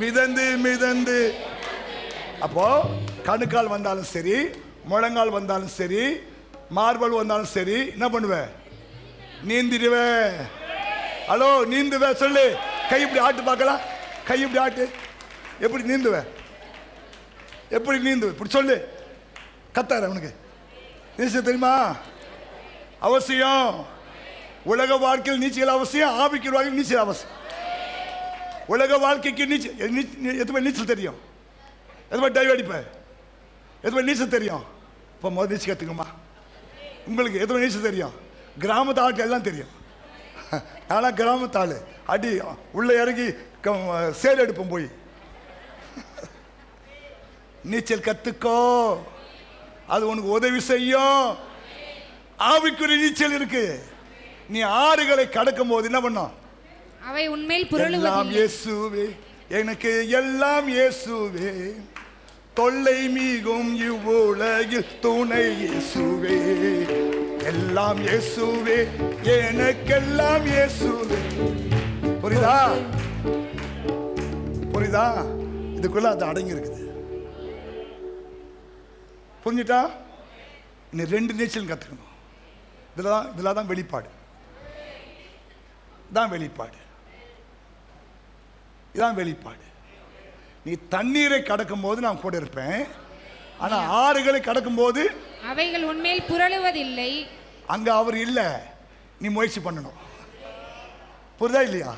மிதந்து மிதந்து. அப்போ கணுக்கால் வந்தாலும் சரி, முழங்கால் வந்தாலும் சரி, மார்பல் வந்தாலும் சரி, என்ன பண்ணுவ? நீந்திடுவ. ஹலோ, நீந்துவ. சொல்லு. கை இப்படி ஆட்டு பார்க்கலாம். கை இப்படி ஆட்டு. எப்படி நீந்துவ? எப்படி நீந்துவ? இப்படி சொல்லு. கத்தாரு அவனுக்கு நீச்சல் தெரியுமா? அவசியம். உலக வாழ்க்கையில் நீச்சல் அவசியம், ஆவிக்குரிய வாழ்க்கையில் நீச்சல் அவசியம். உலக வாழ்க்கைக்கு நீச்சல், எதுவுமே நீச்சல் தெரியும். எதுவுமே டைவ் அடிப்ப, எதுவுமே நீச்சல் தெரியும். இப்போ முதல் நீச்சல் கற்றுக்குமா? உங்களுக்கு எதுவுமே நீச்சல் தெரியும். கிராமத்து ஆட்கள் எல்லாம் தெரியும். ஆனால் கிராமத்தாள் அடி உள்ள இறங்கி சேல் எடுப்போம் போய். நீச்சல் கற்றுக்கோ, அது உனக்கு உதவி செய்யும். ஆவிக்குரிய நீச்சல் இருக்கு. நீ ஆறுகளை கடக்கும் போது என்ன பண்ணும்? அவை உண்மையில் புரளுவதில்லை. எல்லாம் இயேசுவே, எனக்கு எல்லாம் இயேசுவே, தொல்லை மீகும் இவ்வுலகில் துணை இயேசுவே, எல்லாம் இயேசுவே, எனக்கெல்லாம் இயேசுவே. புரியுதா? புரியுதா? இதுக்குள்ள அது அடங்கி இருக்குது. புரிஞ்சுட்டா? இன்னும் 2 நீச்சல் கற்றுக்கணும். இதில் தான் வெளிப்பாடு. தான் வெளிப்பாடு. இதான் வெளிப்பாடு. நீ தண்ணீரை கடக்கும் போது நான் கூட இருப்பேன். ஆனா ஆறுகளை கடக்கும் போது அவைகள் உண்மையில் புரளுவதில்லை. அங்க அவர் இல்ல, நீ முயற்சி பண்ணணும். புரியுதா இல்லையா?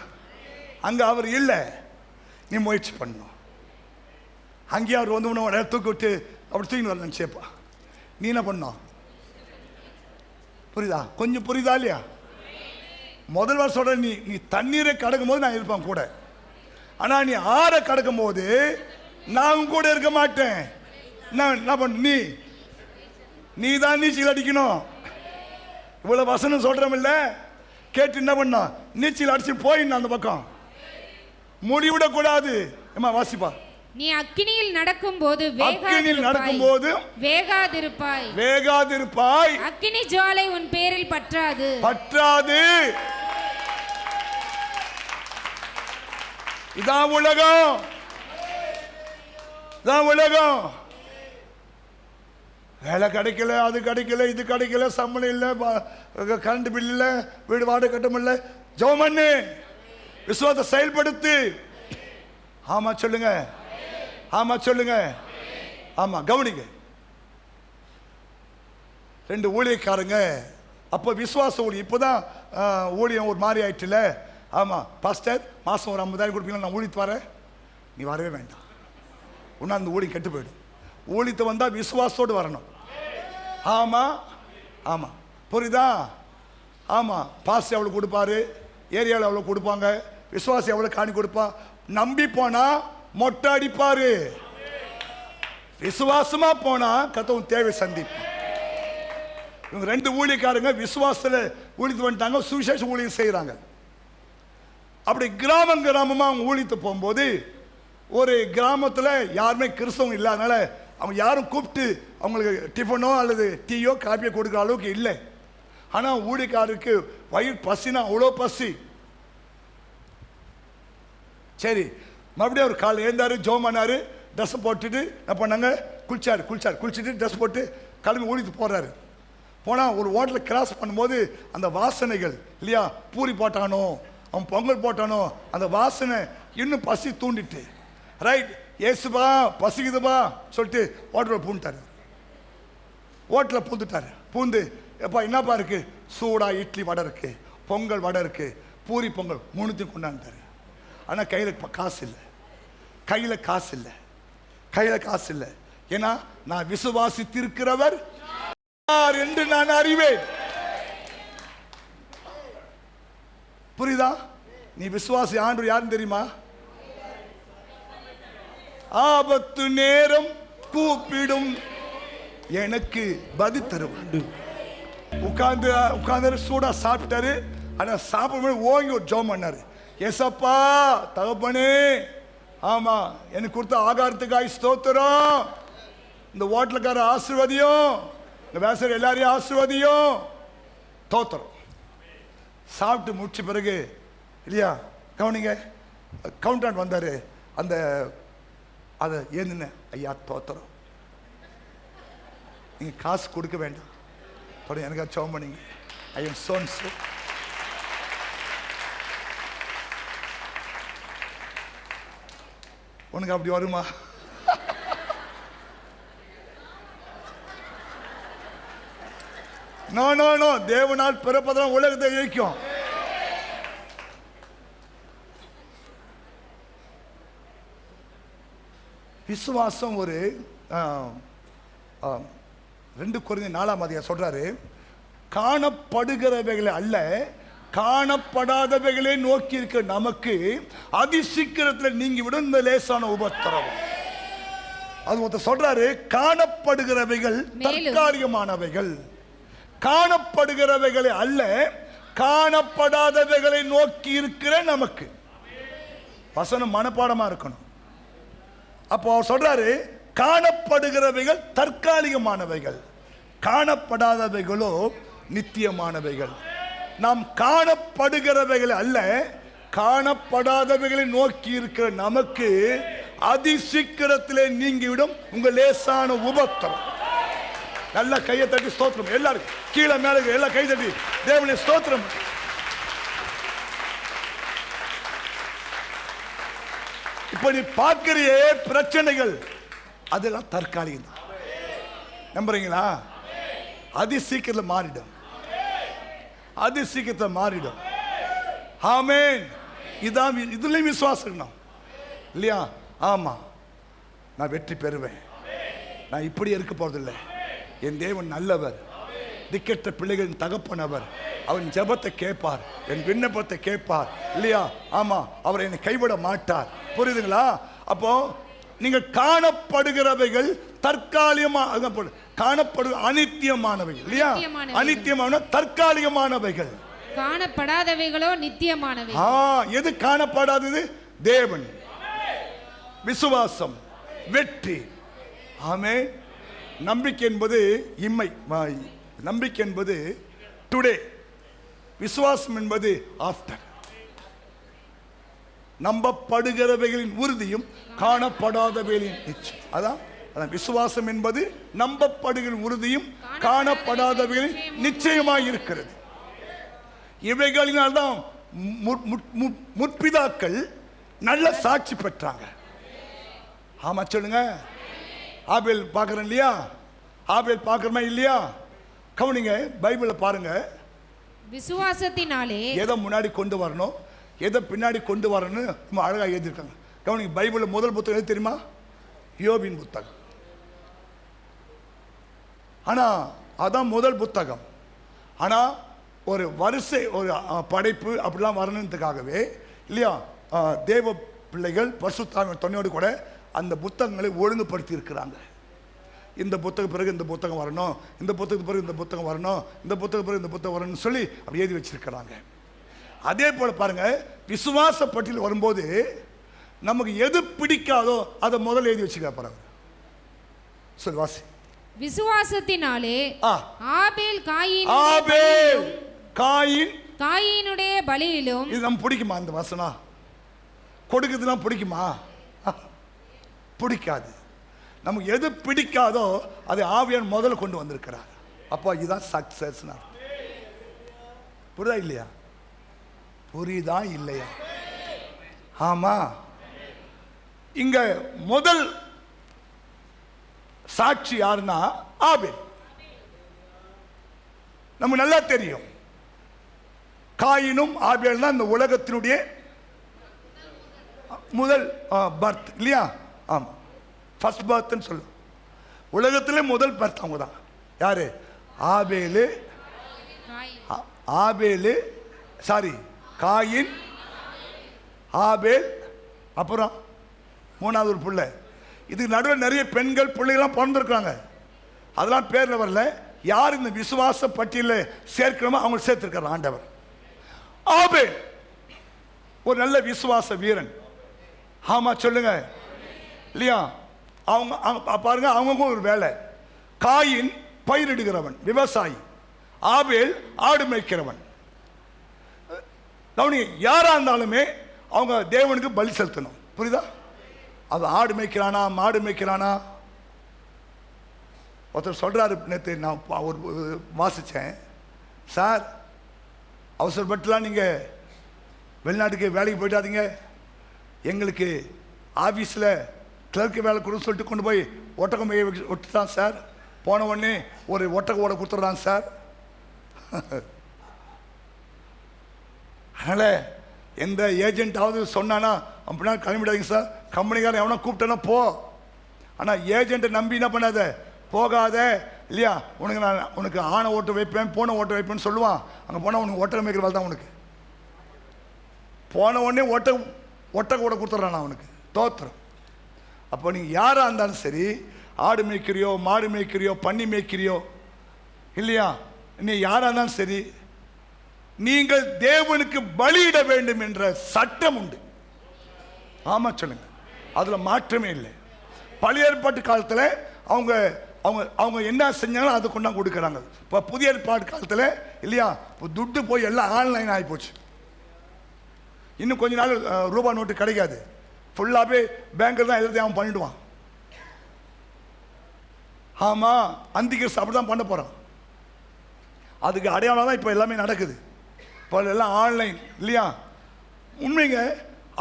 அங்க அவர் இல்ல, நீ முயற்சி பண்ணணும். அங்கேயே அவர் வந்து உன்னை தூக்கி விட்டு அப்படி தூக்கி வரலன்னு சேப்பா. நீ என்ன பண்ணணும்? புரியுதா? கொஞ்சம் புரியுதா இல்லையா? முதல் வாரம் சொல்ற, நீ தண்ணீரை கடக்கும் போது நான் இருப்பேன் கூட. ஆனா நீ ஆற கடக்கும் போது நான் கூட இருக்க மாட்டேன். என்ன பண்ண? நீ நீ தான் நீச்சல் அடிக்கணும். இவ்வளவு வசனம் சொல்றோம் இல்ல, கேட்டு என்ன பண்ணா, நீச்சல் அடிச்சு போயிடணும் அந்த பக்கம், முடிவிடக்கூடாது. ஏமா வாசிப்பா. நீ அக்கினியில் நடக்கும்போது வேகாதிருப்பாய். அக்கினி ஜுவாலை உன் பேரில் பற்றாது. இதான் உலகம். வேலை கிடைக்கல, அது கிடைக்கல, இது கிடைக்கல, சம்பளம் இல்லை, கரண்ட் பில் இல்லை, வீடு வாடகை கட்ட முடியல. ஜெபம் பண்ணு, விசுவாசத்தை செயல்படுத்து. ஆமா சொல்லுங்க, ஆமா சொல்லுங்க, ஆமா கவனிங்க. 2 ஊழியக்காரங்க அப்போ விசுவாச ஊழியம். இப்போதான் ஊழியம் ஒரு மாதிரி ஆயிட்டுல. ஆமா பாஸ்டர், மாசம் ஒரு 50,000 கொடுப்பீங்களா, நான் ஊழித்து வரேன். நீ வரவே வேண்டாம், உன்னா அந்த ஊழியம் கெட்டு போயிடும். ஊழித்து வந்தா விசுவாசத்தோடு வரணும். ஆமா ஆமா புரியுதா? ஆமா பாஸ்டர் எவ்வளவு கொடுப்பாரு, ஏரியாவில் எவ்வளவு கொடுப்பாங்க, விசுவாசி எவ்வளவு காணி கொடுப்பா. நம்பி போனா மொட்டை அடிப்பாரு, விசுவாசமா போனா கர்த்தர் தேவை சந்திப்பு. இவங்க 2 ஊழியக்காரங்க விசுவாசத்துல ஊழித்து வந்துட்டாங்க, சுவிசேஷ ஊழியம் செய்யறாங்க. அப்படி கிராமமா அவங்க ஊழித்து போகும்போது, ஒரு கிராமத்தில் யாருமே கிறிஸ்தவங்க இல்லாதனால அவங்க யாரும் கூப்பிட்டு அவங்களுக்கு டிஃபனோ அல்லது டீயோ காப்பியோ கொடுக்குற அளவுக்கு இல்லை. ஆனால் ஊழியக்காரருக்கு வயிறு பசினா அவ்வளோ பசி. சரி, மறுபடியும் ஒரு கால் எழுந்தாரு, ஜோம் பண்ணாரு, ட்ரெஸ் போட்டுட்டு என்ன பண்ணாங்க, குளிச்சுட்டு ட்ரெஸ் போட்டு கிளம்பி ஊழித்து போறாரு. போனால் ஒரு ஹோட்டலில் கிராஸ் பண்ணும்போது அந்த வாசனைகள் இல்லையா, பூரி போட்டானோ அவன் பொங்கல் போட்டானோ, அந்த வாசனை இன்னும் பசி தூண்டிட்டு, ரைட் ஏசுபா பசிக்குதுபா சொல்லிட்டு ஹோட்டலில் பூந்துட்டாரு. ஹோட்டலில் பூந்துட்டாரு. பூந்து எப்பா என்னப்பா இருக்கு, சூடா இட்லி வடை இருக்கு, பொங்கல் வடை இருக்கு, பூரி பொங்கல் 3த்தையும் கொண்டாந்துட்டாரு. ஆனால் கையில் காசு இல்லை. ஏன்னா நான் விசுவாசித்திருக்கிறவர் யார் என்று நான் அறிவேன். புரியுதா? நீ விசுவாசி ஆண்டவர் யாருன்னு தெரியுமா? ஆபத்து நேரம் கூப்பிடும் எனக்கு பதில் தருவார். உட்கார்ந்து சூடா சாப்பிட்டாரு. ஆனா சாப்பிடும் ஓங்கி ஒரு ஜெபம் பண்ணாரு. ஏசப்பா தகப்பனே, ஆமா எனக்கு கொடுத்த ஆகாரத்துக்காய் ஸ்தோத்திரம், இந்த ஹோட்டலுக்கார ஆசீர்வதியும், இந்த வேசர் எல்லாரையும் ஆசீர்வதியும், தோத்திரம். சாப்பிட்டு முடிச்ச பிறகு இல்லையா, கவனிங்க, கவுண்டன்ட் வந்தாரு. அந்த அதை ஏன்னு, ஐயா தோத்திரம், நீங்க காசு கொடுக்க வேண்டாம், எனக்கா சோம் பண்ணீங்க, ஐ எம் சோன்ஸ். உனக்கு அப்படி வருமா? நோ நோ நோ, தேவனால் பிறப்பதான் உலகத்தை இயக்கும். விசுவாசம் ஒரு 2 கொரிந்தியர் 4ஆம் அதிகாரம் சொல்றாரு, காணப்படுகிறவைகளை அல்ல காணப்படாதவைகளை நோக்கி இருக்க நமக்கு அதிசீக்கிரத்தில் நீங்கி விடும் இந்த லேசான உபத்திரவம். அது ஒருத்தர் சொல்றாரு, காணப்படுகிறவைகள் தற்காலிகமானவைகள், காணப்படுகிறவைகளை அல்ல காணப்படாதவைகளை நோக்கி இருக்கிற நமக்கு. வசனம் மனப்பாடமா இருக்கணும். அப்போ அவர் சொல்றாரு, காணப்படுகிறவைகள் தற்காலிகமானவைகள், காணப்படாதவைகளோ நித்தியமானவைகள். நாம் காணப்படுகிறவைகள் அல்ல காணப்படாதவைகளை நோக்கி இருக்கிற நமக்கு அதிசீக்கிரத்திலே நீங்கிவிடும் உங்கள் லேசான உபத்திரம். நல்ல கையை தட்டி ஸ்தோத்திரம். எல்லாரும் கீழே மேலே எல்லாம் கை தட்டி தேவனை ஸ்தோத்திரம். இப்ப நீ பார்க்கிற பிரச்சனைகள் அதெல்லாம் தற்காலிகம் தான். நம்புறீங்களா? அதிசீக்கிரத்தில் மாறிடும், அதிசீக்கிரத்தில் மாறிடும். ஆமென். இதான் இதுலயும் விசுவாசம் இல்லையா? ஆமா, நான் வெற்றி பெறுவேன், நான் இப்படி இருக்க போறதில்லை, என் தேவன் நல்லவர், திக்கெட்ட பிள்ளைகளின் தகப்பனவர், அவன் ஜெபத்தை கேட்பார், என் விண்ணப்பத்தை கேட்பார் இல்லையா? ஆமா, அவர் என்னை கைவிட மாட்டார். புரியுதுங்களா? அப்போ நீங்கள் காணப்படுகிறவைகள் தற்காலிகமாக அனித்தியமானவைகள் இல்லையா? அனித்தியமான தற்காலிகமானவைகள், காணப்படாதவைகளோ நித்தியமானவை. எது காணப்படாதது? தேவன், விசுவாசம், வெற்றி. ஆமே. நம்பிக்கை என்பது இம்மை, நம்பிக்கை என்பது டுடே, விசுவாசம் என்பது ஆஃப்டர். நம்பப்படுகிறவைகளின் உறுதியும் காணப்படாதவைகளின் நிச்சயம். அதான் விசுவாசம் என்பது நம்பப்படுகிற உறுதியும் காணப்படாதவைகளின் நிச்சயமாய் இருக்கிறது. இவைகளினால்தான் முற்பிதாக்கள் நல்ல சாட்சி பெற்றாங்க. ஆமா சொல்லுங்க. ஆபேல் பார்க்கிறேன் இல்லையா? ஆபேல் பார்க்கிறோமா இல்லையா? கவனிங்க, பைபிளை பாருங்க. விசுவாசத்தினாலே எதை முன்னாடி கொண்டு வரணும், எதை பின்னாடி கொண்டு வரணும்னு ரொம்ப அழகாக எழுதியிருக்காங்க. கவனிங்க, பைபிளில் முதல் புத்தகம் எது தெரியுமா? யோபின் புத்தகம். ஆனால் அதான் முதல் புத்தகம். ஆனால் ஒரு வரிசை, ஒரு படைப்பு அப்படிலாம் வரணுன்றதுக்காகவே இல்லையா, தேவ பிள்ளைகள் பரிசுத்தாவின் துணையோடு கூட அந்த புத்தகங்களை ஒழுங்குபடுத்தி இருக்கிறாங்க. இந்த புத்தகம் பிறகு இந்த புத்தகம் வரணும், இந்த புத்தகத்துக்கு பிறகு இந்த புத்தகம் வரணும், இந்த புத்தகம் பிறகு இந்த புத்தகம் வரணும்னு சொல்லி அப்படி எழுதி வச்சிருக்கிறாங்க. அதே போல பாருங்க, விசுவாச பட்டியல் வரும்போது நமக்கு எது பிடிக்காதோ அதை முதல்ல எழுதி வச்சுக்க பாருங்க. சொல் வாசி. விசுவாசத்தினாலே ஆபேல் காயினுடைய பலியிலும். இது நம்ம பிடிக்குமா? இந்த வசனம் கொடுக்குதுன்னா பிடிக்குமா? பிடிக்காது. நமக்கு எது பிடிக்காதோ அதை ஆவியான் முதல்ல கொண்டு வந்திருக்கிறார். அப்போ இதுதான் சக்சஸ். புரியுதா இல்லையா? புரியுதா இல்லையா? ஆமா. இங்க முதல் சாட்சி யாருன்னா ஆபேல். நமக்கு நல்லா தெரியும், காயினும் ஆபேல் தான் இந்த உலகத்தினுடைய முதல் பர்த் இல்லையா? ஆமா, ஃபர்ஸ்ட் பர்த்னு சொல்லும். உலகத்திலே முதல் பர்த் அவங்க தான். யாரு? காயின், ஆபேல், அப்புறம் மூணாவது ஒரு பிள்ளை. இதுக்கு நடுவில் நிறைய பெண்கள் பிள்ளைகள்லாம் பிறந்திருக்காங்க. அதெல்லாம் பேரில் வரல. யார் இந்த விசுவாச பட்டியலில் சேர்க்கிறோமோ அவங்க சேர்த்திருக்கார் ஆண்டவர். ஆபேல் ஒரு நல்ல விசுவாச வீரன். ஆமா சொல்லுங்க இல்லையா? அவங்க பாருங்க, அவங்க ஒரு வேலை. காயின் பயிரிடுகிறவன், விவசாயி. ஆபேல் ஆடு மேய்க்கிறவன். யாரா இருந்தாலுமே அவங்க தேவனுக்கு பலி செலுத்தணும். புரியுதா? அது ஆடு மேய்க்கிறானா மாடு மேய்க்கிறானா? ஒருத்தர் சொல்றாரு, நேற்று நான் ஒரு வாசித்தேன். சார், அவசரப்பட்டுலாம் நீங்கள் வெளிநாட்டுக்கு வேலைக்கு போயிட்டாதீங்க, எங்களுக்கு ஆஃபீஸில் கிளர்க்கு வேலை கொடுன்னு சொல்லிட்டு கொண்டு போய் ஒட்டகம் மேய விட்டுட்டான் சார். போன உடனே ஒரு ஒட்டக ஓட கொடுத்துட்றான் சார். அதனால் எந்த ஏஜென்ட்டாவது சொன்னானா அப்படின்னா கிளம்பிடாதீங்க சார். கம்பெனிக்காரன் எவனா கூப்பிட்டேன்னா போ. ஆனால் ஏஜென்ட்டை நம்பி என்ன பண்ணாத, போகாத இல்லையா? உனக்கு ஆணை ஓட்டு வைப்பேன், பூனை ஓட்டு வைப்பேன்னு சொல்லுவான். அங்கே போனால் உனக்கு ஒட்டகம் மேய்க்கிற வேலை தான் உனக்கு. போன உடனே ஒட்டக ஓட கொடுத்துட்றான் அவனுக்கு. தோத்திரம். அப்போ நீங்கள் யாராக இருந்தாலும் சரி, ஆடு மேய்க்கிறியோ மாடு மேய்க்கிறியோ பன்னி மேய்க்கிறியோ இல்லையா, நீ யாராக இருந்தாலும் சரி, நீங்கள் தேவனுக்கு பலியிட வேண்டும் என்ற சட்டம் உண்டு. ஆமா சொல்லுங்க, அதுல மாற்றமே இல்லை. பழைய ஏற்பாட்டு காலத்தில் அவங்க அவங்க அவங்க என்ன செஞ்சாலும் அதை கொண்டாந்து கொடுக்குறாங்க. இப்போ புதிய ஏற்பாட்டு காலத்தில் இல்லையா, இப்போ துட்டு போய் எல்லாம் ஆன்லைன் ஆகி போச்சு. இன்னும் கொஞ்ச நாள் ரூபா நோட்டு கிடைக்காது. ஃபுல்லாகவே பேங்கில் தான் எல்லாத்தையும் அவன் பண்ணிடுவான். ஆமாம், அந்திகிறிஸ்து அப்படி தான் பண்ண போகிறான். அதுக்கு அடையாளம் தான் இப்போ எல்லாமே நடக்குது. இப்போ எல்லாம் ஆன்லைன் இல்லையா? உண்மைங்க.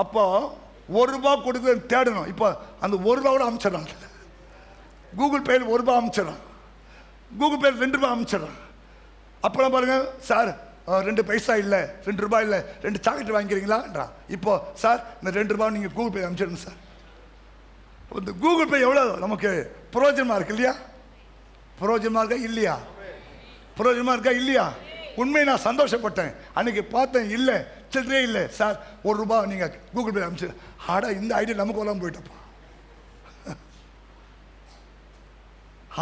அப்போ ₹1 கொடுக்க தேடணும். இப்போ அந்த ₹1 அமைச்சிடறான். Google பேயில் ₹1 அமைச்சிடறான், Google பேயில் ₹2 அமைச்சிடறான். அப்போலாம் பாருங்கள், சார் 2 பைசா இல்லை, ₹2 இல்லை, 2 சாக்லேட் வாங்கிக்கிறீங்களான்றான். இப்போ சார் இந்த ₹2 நீங்கள் கூகுள் பே அமைச்சிடுங்க சார். இந்த கூகுள் பே எவ்வளோ நமக்கு பிரயோஜனமாக இருக்கு இல்லையா? பிரயோஜனமாக இருக்கா இல்லையா? பிரயோஜனமாக இருக்கா இல்லையா? உண்மையை நான் சந்தோஷப்பட்டேன். அன்றைக்கி பார்த்தேன், இல்லை சில்லறே இல்லை சார், ₹1 நீங்கள் கூகுள் பே அமைச்சு. ஆடா, இந்த ஐடியா நமக்கு வரலாம் போயிட்டப்பா.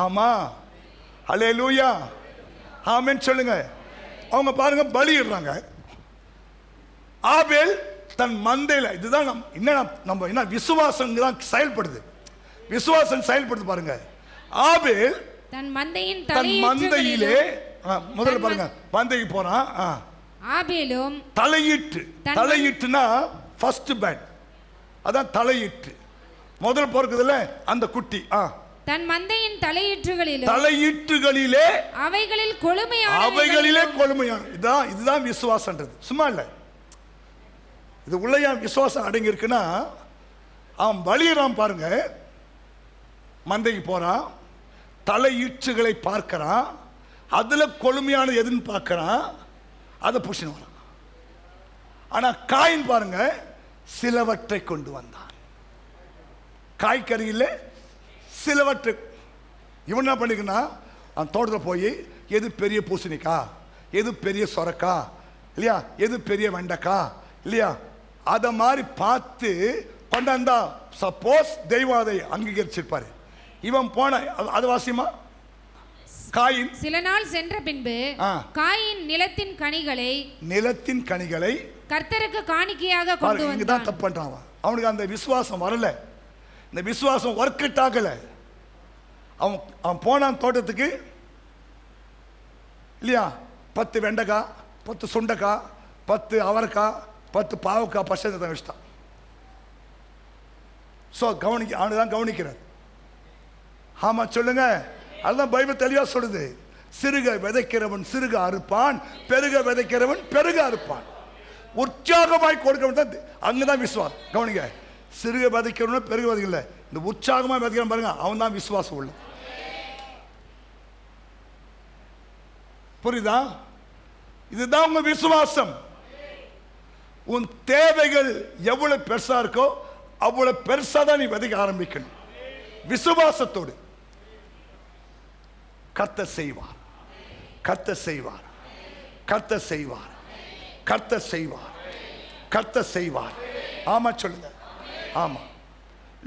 ஆமா, அல்லேலூயா, ஆமென் சொல்லுங்க. அவங்க பாருங்க பலியிடுறாங்க. ஆபேல் தன் மந்தையில, இதுதான் நம்ம என்ன விசுவாசம் தான் செயல்படுது. விசுவாசம் செயல்படுது பாருங்க. ஆபேல் தன் மந்தையின் மந்தையிலே முதல்ல பாருங்க, மந்தைக்கு போறான். ஆபேலும் தலையீட்டுனா ஃபர்ஸ்ட் பேட், அதான் தலையீட்டு. முதல் பிறக்குதுல அந்த குட்டி. தன் மந்தையின் தலையீற்றுகளிலே அவைகளிலே கொழுமையான. இதுதான் விசுவாசன்றது, சும்மா இல்லை. இது உள்ள விசுவாசம் அடங்கி இருக்குன்னா, அவன் பலியிடான் பாருங்க. மந்தைக்கு போறான், தலையீற்றுகளை பார்க்கிறான், அதுல கொழுமையானது எதுன்னு பார்க்கிறான், அதை புஷின்னு வரான். ஆனா காயின் பாருங்க, சிலவற்றை கொண்டு வந்தான். காய்கறியில் சிலவற்றை. இவன் என்ன பண்ணிக்கன்னா, அவன் தோட்டத்தில் போய் எது பெரிய பூசணிக்கா, எது பெரிய சொரக்கா இல்லையா, எது பெரிய வெண்டைக்கா இல்லையா, அதை மாதிரி பார்த்து கொண்டாந்தா சப்போஸ் தெய்வம் அதை அங்கீகரிச்சிருப்பாரு. இவன் போன அது வாசியமா. காயின் சில நாள் சென்ற பின்பு காயின் நிலத்தின் கனிகளை கர்த்தருக்கு காணிக்கையாக கொண்டு வந்தான். இங்கதான் தப்பு பண்றான். அவனுக்கு அந்த விசுவாசம் வரல, இந்த விசுவாசம் ஒர்க் அவுட் ஆகல. அவன் போனான் தோட்டத்துக்கு இல்லையா, 10 வெண்டைக்காய், 10 சுண்டைக்காய், 10 அவரைக்காய், 10 பாவக்காய் பசங்க வச்சுட்டான். ஸோ அவனு தான் கவனிக்கிறார். ஆமா சொல்லுங்க. அதுதான் பைபிள் தெளிவா சொல்லுது. சிறுக விதைக்கிறவன் சிறுக அறுப்பான், பெருக விதைக்கிறவன் பெருக அறுப்பான். உற்சாகமாய் கொடுக்கிறவன் தான், அங்கதான் விசுவாசம். கவனிங்க, சிறுக விதைக்கிறவன் பெருக விதைக்கல, இந்த உற்சாகமா விதைக்கிறவன் பாருங்க, அவன் தான் விசுவாசம் உள்ள. புரியுதா? இதுதான் உங்க விசுவாசம். உன் தேவைகள் எவ்வளவு பெருசா இருக்கோ அவ்வளவு பெருசா தான் நீ விதைக்க ஆரம்பிக்கணும். விசுவாசத்தோடு. கர்த்தர் செய்வார், கர்த்தர் செய்வார், கர்த்தர் செய்வார், கர்த்தர் செய்வார், கர்த்தர் செய்வார். ஆமா சொல்லுங்க. ஆமா,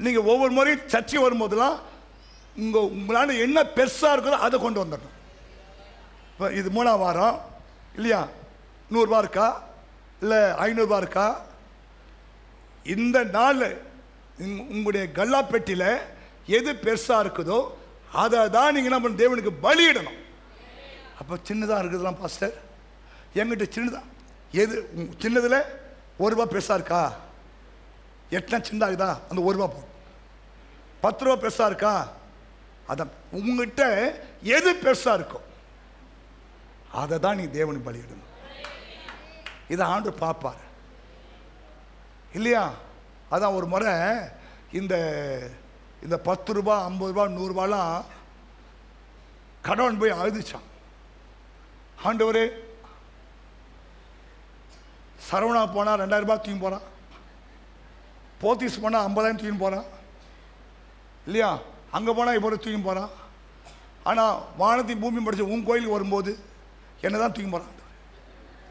நீங்க ஒவ்வொரு முறையும் சர்ச்சை வரும்போதெல்லாம் உங்களால என்ன பெருசா இருக்குதோ அதை கொண்டு வந்துடணும். இது 3ஆம் வாரம் இல்லையா, 100 ரூபா இருக்கா இல்லை 500 ரூபா இருக்கா, இந்த நாள் உங்களுடைய கல்லா பெட்டியில் எது பெருசா இருக்குதோ அதை தான் நீங்க என்ன பண்ண, தேவனுக்கு பலியிடணும். அப்போ சின்னதாக இருக்குதுலாம் பாஸ்டர், எங்கிட்ட சின்னதா எது சின்னதில் 1 ரூபா பெருசா இருக்கா, 8 சின்னதாக இருக்குதா, அந்த 1 ரூபா போடும். 10 ரூபா பெருசா இருக்கா, அதான் உங்ககிட்ட எது பெருசா இருக்கும் அதை தான் நீ தேவனுக்கு பலியிடணும். இதை ஆண்டவர் பார்ப்பார் இல்லையா. அதான் ஒரு முறை இந்த 10 ரூபா 50 ரூபா 100 ரூபாலாம் கடவுள் போய் அழுதுச்சான். ஆண்டவரே, சரவணா போனால் 2000 ரூபாய் தூக்கி போகிறான், போத்தீஸ் போனால் 50,000 தூக்கி போகிறான் இல்லையா, அங்கே போனால் இப்போ தூக்கி போகிறான். ஆனால் வானத்தையும் பூமி படித்த உன் கோயிலுக்கு வரும்போது என்ன தான் தூக்கி போகிறான்.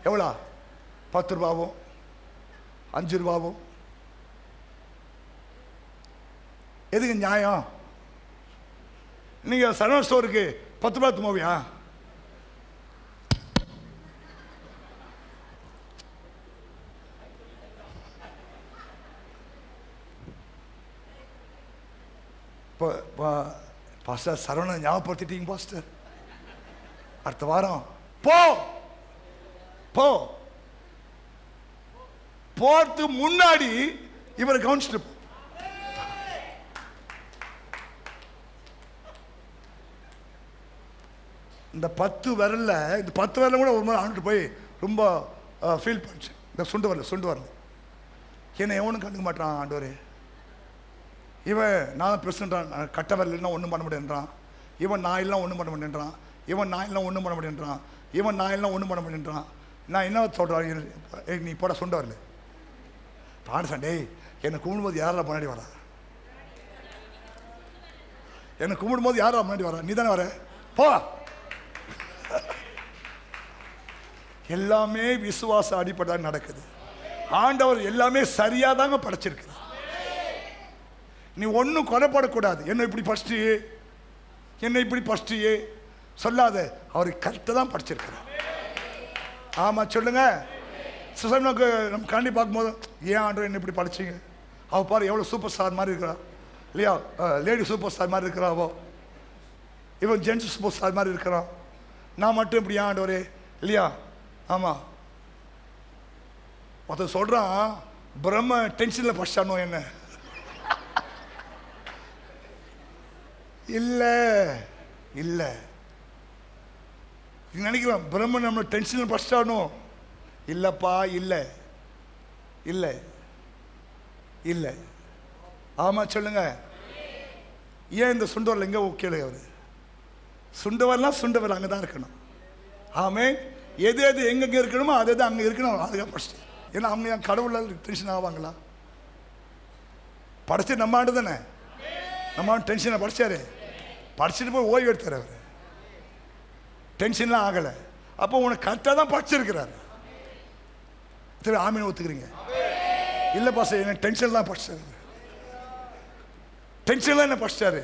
எவ்வளோ? 10 ரூபாவும் 5 ரூபாவும். எதுக்கு நியாயம்? நீங்கள் சரவண ஸ்டோருக்கு 10 ரூபா தும்போவியா? இப்போ பாஸ்டர் சரவணன் ஞாபகப்படுத்திட்டீங்க பாஸ்டர். அடுத்த வாரம் போ போ போறதுக்கு முன்னாடி இவரை கவனிச்சுட்டு போ. இந்த 10 விரல்ல, இந்த 10 விரல கூட ஒரு மாதிரி ஆண்டுட்டு போய் ரொம்ப ஃபீல் பண்ணிச்சு. இந்த சுண்டு வரல என்னை எவனும் கண்டுக்க மாட்டான் ஆண்டவரே. இவன் நான் பிரசிடண்டான், கட்ட வரலாம் ஒன்றும் பண்ண முடியுன்றான். இவன் நாயெல்லாம் ஒன்றும் பண்ண முடியுன்றான். இவன் நாயெல்லாம் ஒன்றும் பண்ண முடியுன்றான். இவன் நாயெல்லாம் ஒன்றும் பண்ண முடியுன்றான். நான் என்ன சொல்கிறேன், நீ போட சுண்ட வரல பாடு சண்டே. என்னை கும்பிடும்போது யாரெல்லாம் முன்னாடி வரா? என்னை கும்பிடும்போது யாரெல்லாம் முன்னாடி வரா? நீ தானே வர, போ. எல்லாமே விசுவாச அடிப்படையாக நடக்குது. ஆண்டவர் எல்லாமே சரியா தாங்க படைச்சிருக்கிறார். நீ ஒன்றும் குறைப்படக்கூடாது. என்ன இப்படி படிச்சுட்டு என்னை இப்படி படிச்சியே சொல்லாத. அவர் கரெக்டாக தான் படிச்சிருக்கிறார். ஆமாம் சொல்லுங்க. நமக்கு நம்ம காண்டி பார்க்கும்போது ஏன் ஆண்டவர் என்ன இப்படி படிச்சிங்க, அவள் பாரு எவ்வளோ சூப்பர் ஸ்டார் மாதிரி இருக்கிறா இல்லையா, லேடி சூப்பர் ஸ்டார் மாதிரி இருக்கிறாவோ, இவன் ஜென்ஸ் சூப்பர் ஸ்டார் மாதிரி இருக்கிறான், நான் மட்டும் இப்படி ஏன் ஆண்டவரே இல்லையா. ஆமாம், ஒருத்தர் சொல்கிறான் பிரம்ம டென்ஷனில் படிச்சானோ என்ன. இல்லை இல்லை நினைக்கிறோம் பிரம்ம நம்ம டென்ஷனில் படிச்சானோ. இல்லைப்பா, இல்லை இல்லை இல்லை. ஆமாம் சொல்லுங்க. ஏன் இந்த சுண்டவரில் எங்கே கேளு, அவர் சுண்டவர்லாம் சுண்டவர் அங்கே தான் இருக்கணும். ஆமே, எது எது எங்கெங்கே இருக்கணுமோ அது எது அங்கே இருக்கணும். அதுக்காக படிச்சு. ஏன்னா அவங்க என் கடவுளால் டென்ஷன் ஆவாங்களா? படிச்சு நம்ம ஆண்டு தானே, நம்ம டென்ஷனை படித்தாரு, படிச்சுட்டு போய் ஓய்வு எடுத்தார் அவர், டென்ஷன்லாம் ஆகலை. அப்போ உனக்கு கரெக்டாக தான் படிச்சிருக்கிறாரு. சரி ஆமீன் ஒத்துக்கிறீங்க? இல்லை பாஸ் என்ன டென்ஷன் தான் படிச்சாரு, டென்ஷன் தான் என்ன படிச்சாரு.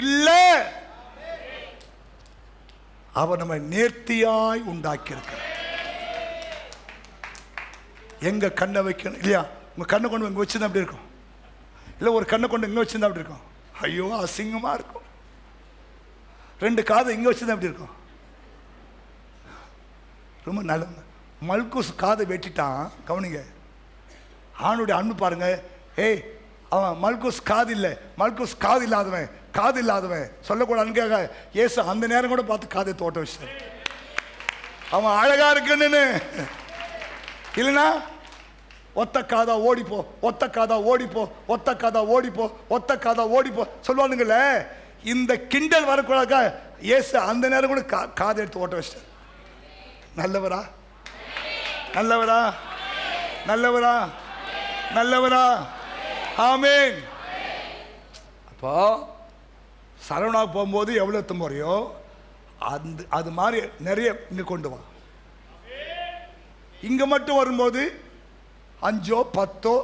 இல்லை, அவர் நம்ம நேர்த்தியாய் உண்டாக்கி இருக்கிறார். எங்க கண்ணை வைக்கணும் இல்லையா? உங்க கண்ணை கொண்டு இங்கே வச்சுதான் அப்படி இருக்கும், இல்லை ஒரு கண்ணை கொண்டு இங்கே வச்சுருந்தா அப்படி இருக்கும். ஐயோ அசிங்கமாக இருக்கும். ரெண்டு காதை இங்கே வச்சுதான் அப்படி இருக்கும். ரொம்ப நல்ல மல்கூஸ் காதை வெட்டிட்டான். கவனிங்க, ஆணுடைய அன்பு பாருங்க. ஏய் அவன் மல்கூஸ் காது இல்லை, மல்கூஸ் காது இல்லாதவன், காது இல்லாதவன் சொல்லக்கூடாதுன்னு ஏசு அந்த நேரம் கூட பார்த்து காதை தோட்ட வச்சார். அவன் அழகா இருக்குன்னு. இல்லைன்னா ஒத்த காதா ஓடிப்போ, ஒத்த காதா ஓடிப்போ, ஒத்த காதா ஓடிப்போ, ஒத்த காதா ஓடிப்போ சொல்லுவானுங்கள. இந்த கிண்டல் வரக்கூடாது. ஏசு அந்த நேரம் கூட காதை எடுத்து ஓட்ட வச்சிட்டார். நல்லவரா நல்லவரா நல்லவரா நல்லவரா. ஆமேன். அப்போ சரவணாவுக்கு போகும்போது எவ்வளோ முறையோ அது மாதிரி நிறைய இங்கே கொண்டு வா. இங்கே மட்டும் வரும்போது 5 10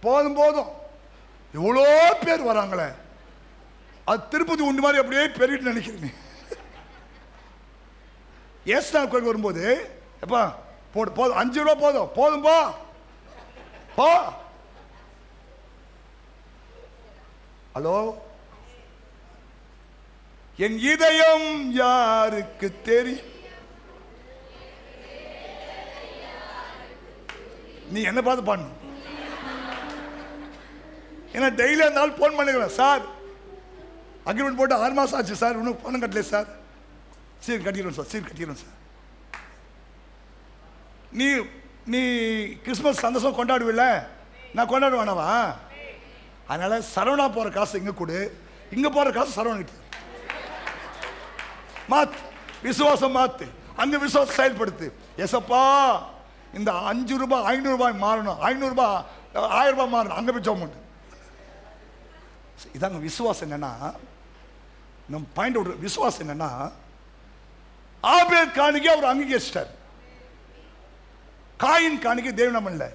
போதும் போதும். எவ்வளோ பேர் வராங்களே, அது திருப்பதி உண்டு மாதிரி அப்படியே பெருகிட்டு நினைக்கிறீங்க. ஏசுனா கோயில் வரும்போது எப்பா போடு போதும், 5 ரூபா போதும், போதும் போ போ. ஹலோ, என் இதயம் யாருக்கு தெரியும்? நீ என்ன பார்த்து பாடணும். ஏன்னா டெய்லி அந்த ஆள் போன் பண்ணுகிறேன். சார் அக்ரிமெண்ட் போட்டு 6 மாதம் ஆச்சு சார், இன்னும் பணம் கட்டல சார். சரி கட்டிடுவோம் சார், சரி கட்டிடுவோம் சார். நீ நீ கிறிஸ்மஸ் சந்தோஷம் கொண்டாடுவில்ல, நான் கொண்டாடுவானவா? அதனால சரவணா போகிற காசு இங்கே கொடு, இங்கே போகிற காசு சரவணா மாத்து. விசுவாசம் மாத்து, அங்கே விசுவாசம் செயல்படுத்து. எசப்பா இந்த 5 ரூபாய் 500 ரூபாய் மாறணும், 500 ரூபாய் 1000 ரூபாய் மாறணும், அங்கே போய் ஜெபம் பண்ணு. இதாங்க விசுவாசம். என்னன்னா நம்ம பாயிண்ட் அவுட், விசுவாசம் என்னன்னா ஆபேல் காணிக்கை அவர் அங்கீகரிச்சிட்டார். காயின் காணிக்கை தேவனம் இல்லை,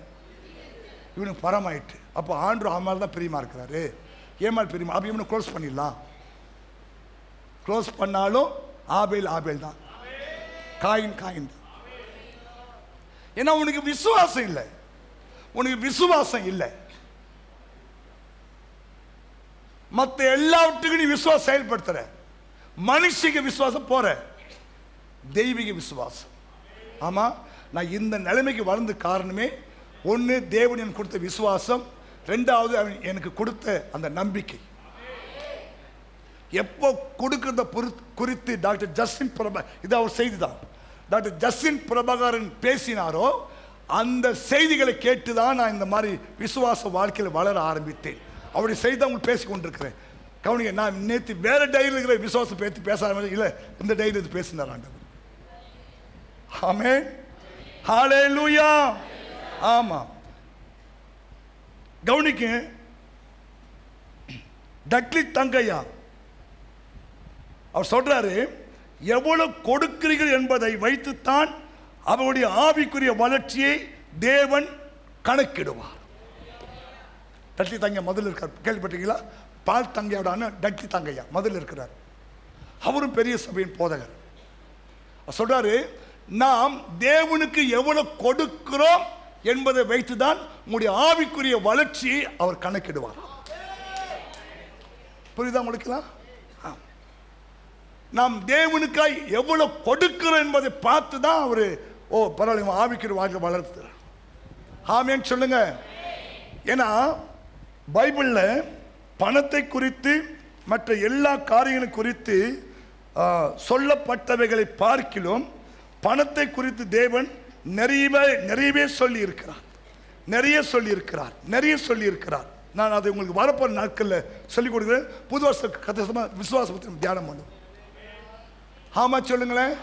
இவனுக்கு பரமாயிட்டு. அப்போ ஆண்டு ஆமால் தான் பிரியமா இருக்கிறாரு, ஏமால் பிரியமா. அப்போ இவனை க்ளோஸ் பண்ணிடலாம். க்ளோஸ் பண்ணாலும் ஆபேல் ஆபேல் தான், காயின் காயின் தான். ஏன்னா உனக்கு விசுவாசம் இல்லை, உனக்கு விசுவாசம் இல்லை. மற்ற எல்லாவற்றுக்கும் நீ விசுவாசம் செயல்படுத்துற. மனுஷிக விசுவாசம் போற, தெய்வீக விசுவாசம். ஆமா, நான் இந்த நிலைமைக்கு வளர்ந்த காரணமே ஒன்று தேவன் எனக்கு கொடுத்த விசுவாசம், 2வது அவன் எனக்கு கொடுத்த அந்த நம்பிக்கை. எப்போ கொடுக்கிறத குறித்து டாக்டர் ஜஸ்டின் பிரபாகரன், இது அவர் செய்தி தான், டாக்டர் ஜஸ்டின் பிரபாகரன் பேசினாரோ அந்த செய்திகளை கேட்டுதான் நான் இந்த மாதிரி விசுவாச வாழ்க்கையில் வளர ஆரம்பித்தேன். அவருடைய செய்தி தான் உங்களுக்கு பேசி கொண்டிருக்கிறேன். கவனிங்க, நான் நேற்று வேற டைரியில் இருக்கிற விசுவாசம் பேச ஆரம்பிச்சு, இல்லை இந்த டைரியில் இது பேசினார் ஆண்டவர். ஆமென், ஹல்லேலூயா. ஆமா, கவனிக்க, டக்லி தங்கையா அவர் சொல்றாரு, எவ்வளவு கொடுக்கிறீர்கள் என்பதை வைத்துத்தான் அவருடைய ஆவிக்குரிய வளர்ச்சியை தேவன் கணக்கிடுவார். டக்லி தங்க முதல்ல இருக்கார், கேள்விப்பட்டீங்களா? பால் தங்கையோட டட்லி தங்கையா முதல்ல இருக்கிறார். அவரும் பெரிய சபையின் போதகர். சொல்றாரு, நாம் தேவனுக்கு எவ்வளவு கொடுக்கிறோம் என்பதை வைத்துதான் உங்களுடைய ஆவிக்குரிய வளர்ச்சியை அவர் கணக்கிடுவார். புரியுதா உங்களுக்கு? நாம் தேவனுக்காய் எவ்வளவு கொடுக்கிறோம் என்பதை பார்த்து தான் அவரு பரவாயில்ல ஆவிக்குரிய வாழ்க்கை வளர்த்துறார். ஆமென் சொல்லுங்க. ஏன்னா பைபிள்ல பணத்தை குறித்து மற்ற எல்லா காரியங்களும் குறித்து சொல்லப்பட்டவைகளை பார்க்கிலும் பணத்தை குறித்து தேவன் நிறையவே சொல்லி இருக்கிறார். நான் அதை உங்களுக்கு வரப்போற நாட்களில் சொல்லிக் கொடுக்குறேன். புது வருஷ கதை விசுவாசத்தை தியானம் பண்ணும். ஆமா சொல்லுங்களேன்.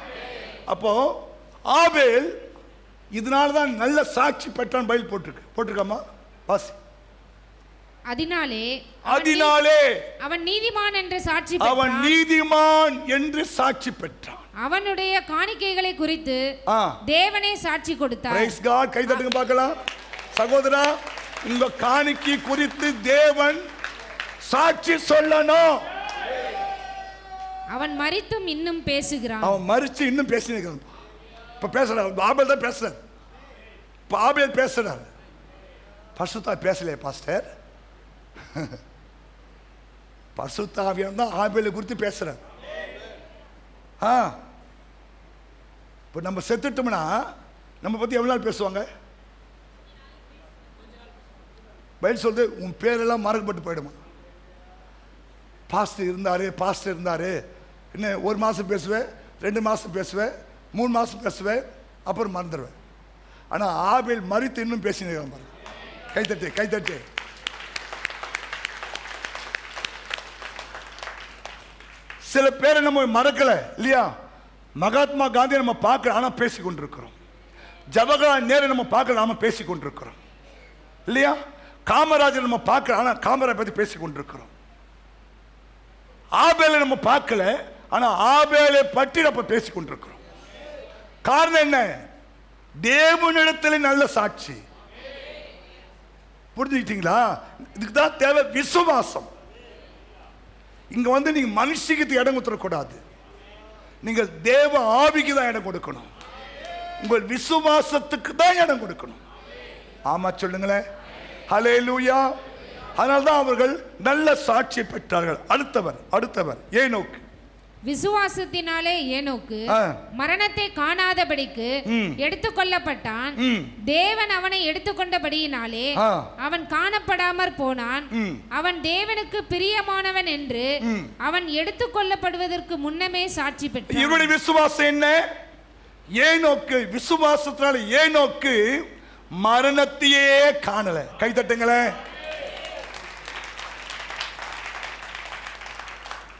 அப்போ ஆபேல் இதனால்தான் நல்ல சாட்சி பெற்றான் பைபிள் போட்டிருக்காமா வாசி. அதனாலே அவன் நீதிமான் என்று சாட்சி பெற்றான். அவனுடைய காணிக்கைகளை குறித்து தேவனே சாட்சி கொடுத்தார். Price God. கை தட்டுங்க பார்க்கலாம். சகோதரா, உங்க காணிக்கை குறித்து தேவன் சாட்சி சொல்லணும். அவன் மரித்தும் இன்னும் பேசுகிறான். அவன் மரிச்சு இன்னும் பேசினான். இப்ப பேசுறான். ஆபேல் தான் பேசுறான். இப்ப ஆபேல் பேசுறான். பரிசுத்தா பேசலையே பாஸ்டர். பரிசுத்த ஆவியானவர் தான் ஆபேலை குறித்து பேசுறார். இப்போ நம்ம செத்துட்டோம்னா நம்ம பத்தி எவ்வளவு நாள் பேசுவாங்க? பைபிள் சொல்லுது, உன் பேரெல்லாம் மறக்கப்பட்டு போயிடுமா. பாஸ்டர் இருந்தாரு என்ன 1 மாசம் பேசுவேன், 2 மாசம் பேசுவேன், 3 மாசம் பேசுவேன், அப்புறம் மறந்துடுவேன். ஆனா ஆபேல் மரித்து இன்னும் பேசினேன் பாருங்க. கைத்தட்டு. சில பேரை நம்ம மறக்கல இல்லையா? மகாத்மா காந்தி நம்ம பார்க்கல, ஆனா பேசிக் கொண்டிருக்கிறோம். ஜவஹர்லால் நேரு நம்ம பார்க்கல, நாம பேசிக் கொண்டிருக்கிறோம் இல்லையா? காமராஜர் நம்ம பார்க்கல, ஆனா காமராஜர் பத்தி பேசிக் கொண்டிருக்கிறோம். ஆபேலை நம்ம பார்க்கல, ஆனா ஆபேலை பற்றி நம்ம பேசிக் கொண்டிருக்கிறோம். காரணம் என்ன? தேவனிடத்தில் நல்ல சாட்சி. புரிஞ்சுக்கிட்டீங்களா? இதுக்கு தான் தேவை விசுவாசம். இங்க நீங்க மனுஷிக்கு இடம் கொடுத்துடக்கூடாது. நீங்கள் தேவ ஆவிக்கு தான் இடம் கொடுக்கணும். உங்கள் விசுவாசத்துக்கு தான் இடம் கொடுக்கணும். ஆமா சொல்லுங்களேன். ஹல்லேலூயா. அதனால்தான் அவர்கள் நல்ல சாட்சி பெற்றார்கள். அடுத்தவர் ஏனோக்கு. விசுவாசத்தினாலே ஏனோக்கு மரணத்தை காணாதபடிக்கு எடுத்துக்கொள்ளப்பட்டான். தேவன் அவனை எடுத்துக்கொண்டபடியினாலே அவன் காணப்படாமற் போனான். அவன் தேவனுக்கு பிரியமானவன் என்று அவன் எடுத்துக்கொள்ளப்படுவதற்கு முன்னமே சாட்சி பெற்றான். இவருடைய விசுவாசம் என்ன? ஏனோக்கு விசுவாசத்தினால ஏனோக்கு மரணத்தையே காணல. கை தட்டுங்களேன்.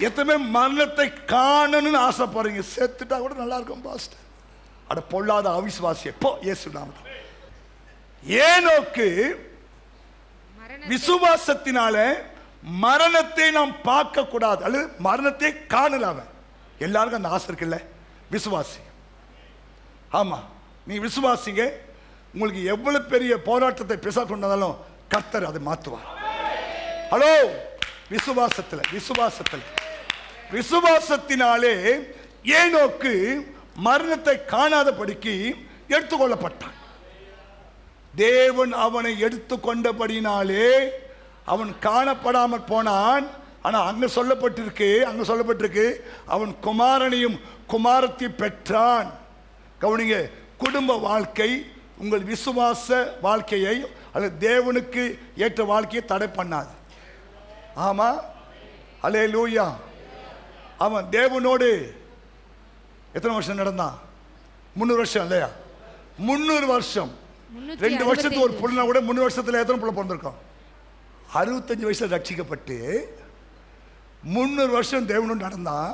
எத்தனை மரணத்தை காணணும்னு ஆசைப்படுறீங்க? செத்துட்டா கூட நல்லா இருக்கும் பாஸ்டர். அட பொல்லாத அவிசுவாசிய போ இயேசு நாமத்தில். ஏனோக்கு விசுவாசத்தினால மரணத்தை நாம் பார்க்க கூடாது, அல்லது மரணத்தை காணல. அவன் எல்லாருக்கும் அந்த ஆசை இருக்குல்ல, விசுவாசி. ஆமா, நீ விசுவாசிங்க. உங்களுக்கு எவ்வளவு பெரிய போராட்டத்தை பிசா கொண்டாலும் கர்த்தர் அதை மாற்றுவார். ஹலோ, விசுவாசத்தினாலே ஏனோக்கு மரணத்தை காணாதபடிக்கு எடுத்துக்கொள்ளப்பட்டான். தேவன் அவனை எடுத்துக்கொண்டபடினாலே அவன் காணப்படாமல் போனான். ஆனா அங்க சொல்லப்பட்டிருக்கு அவன் குமாரனையும் குமாரத்தை பெற்றான். கவனிங்க, குடும்ப வாழ்க்கை உங்கள் விசுவாச வாழ்க்கையை அல்லது தேவனுக்கு ஏற்ற வாழ்க்கையை தடை பண்ணாது. ஆமா, அல்லேலூயா. அவன் தேவனோடு எத்தனை வருஷம் நடந்தான்? 300 வருஷம் இல்லையா? 300 வருஷம். 2 வருஷத்துக்கு ஒரு புள்ள கூட 3 வருஷத்துல எத்தனை புள்ள பிறந்திருக்கோம்? 65 வயசுல ரட்சிக்கப்பட்டு 300 வருஷம் தேவனோடு நடந்தான்.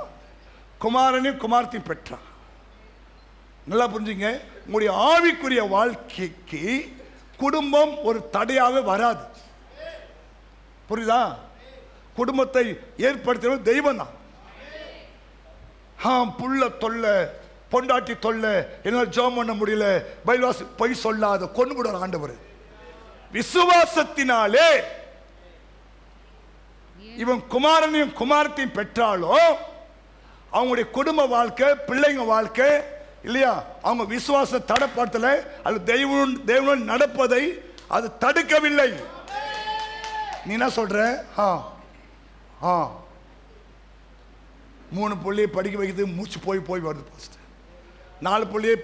குமாரனையும் குமாரத்தையும் பெற்றான். நல்லா புரிஞ்சுங்க, உங்களுடைய ஆவிக்குரிய வாழ்க்கைக்கு குடும்பம் ஒரு தடையாவே வராது. புரியுதா? குடும்பத்தை ஏற்படுத்தினது தெய்வம் தான். புள்ள தொல்லை, பொண்டாட்டி தொல்லை, என்னால் ஜெபம் பண்ண முடியல, பைபிள் பொய் சொல்லாத கொண்டு விடுற ஆண்டவர். விசுவாசத்தினாலே இவன் குமாரனையும் குமாரத்தையும் பெற்றாலோ அவங்களுடைய குடும்ப வாழ்க்கை, பிள்ளைங்க வாழ்க்கை இல்லையா, அவங்க விசுவாச தடப்படல அது தெய்வம் நடப்பதை அது தடுக்கவில்லை. நீ என்ன சொல்ற? 3 பிள்ளையை படிக்க வைக்கிறது மூச்சு போய் வருது. ஃபர்ஸ்ட் 4 பிள்ளையை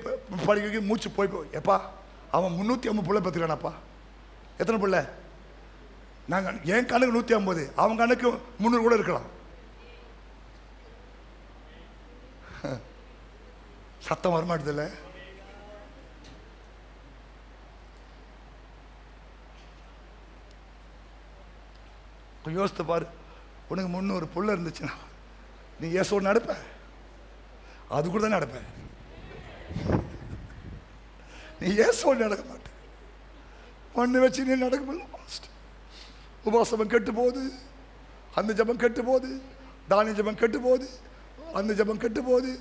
படிக்க வைக்கிறது மூச்சு போய் எப்பா அவன் 350 பிள்ளை பத்துக்கிறானப்பா. எத்தனை பிள்ளை? நாங்கள் என் கணக்கு 150, அவன் கணக்கு 300 கூட இருக்கலாம். சத்தம் வரமாட்டதில்ல. யோசித்து பாரு, உனக்கு 300 புள்ள இருந்துச்சுன்னா நீ ஏசோடு நடப்ப? அது கூட தான் நடப்ப. நீ ஏசோடு நடக்க மாட்ட. ஒன்று வச்சு நீ நடக்க முடியும். உபாசம் கெட்டு போகுது, அந்த ஜபம் கெட்டு போகுது, தானிய ஜபம் கெட்டு போகுது, அந்த ஜபம் கெட்டு போகுது.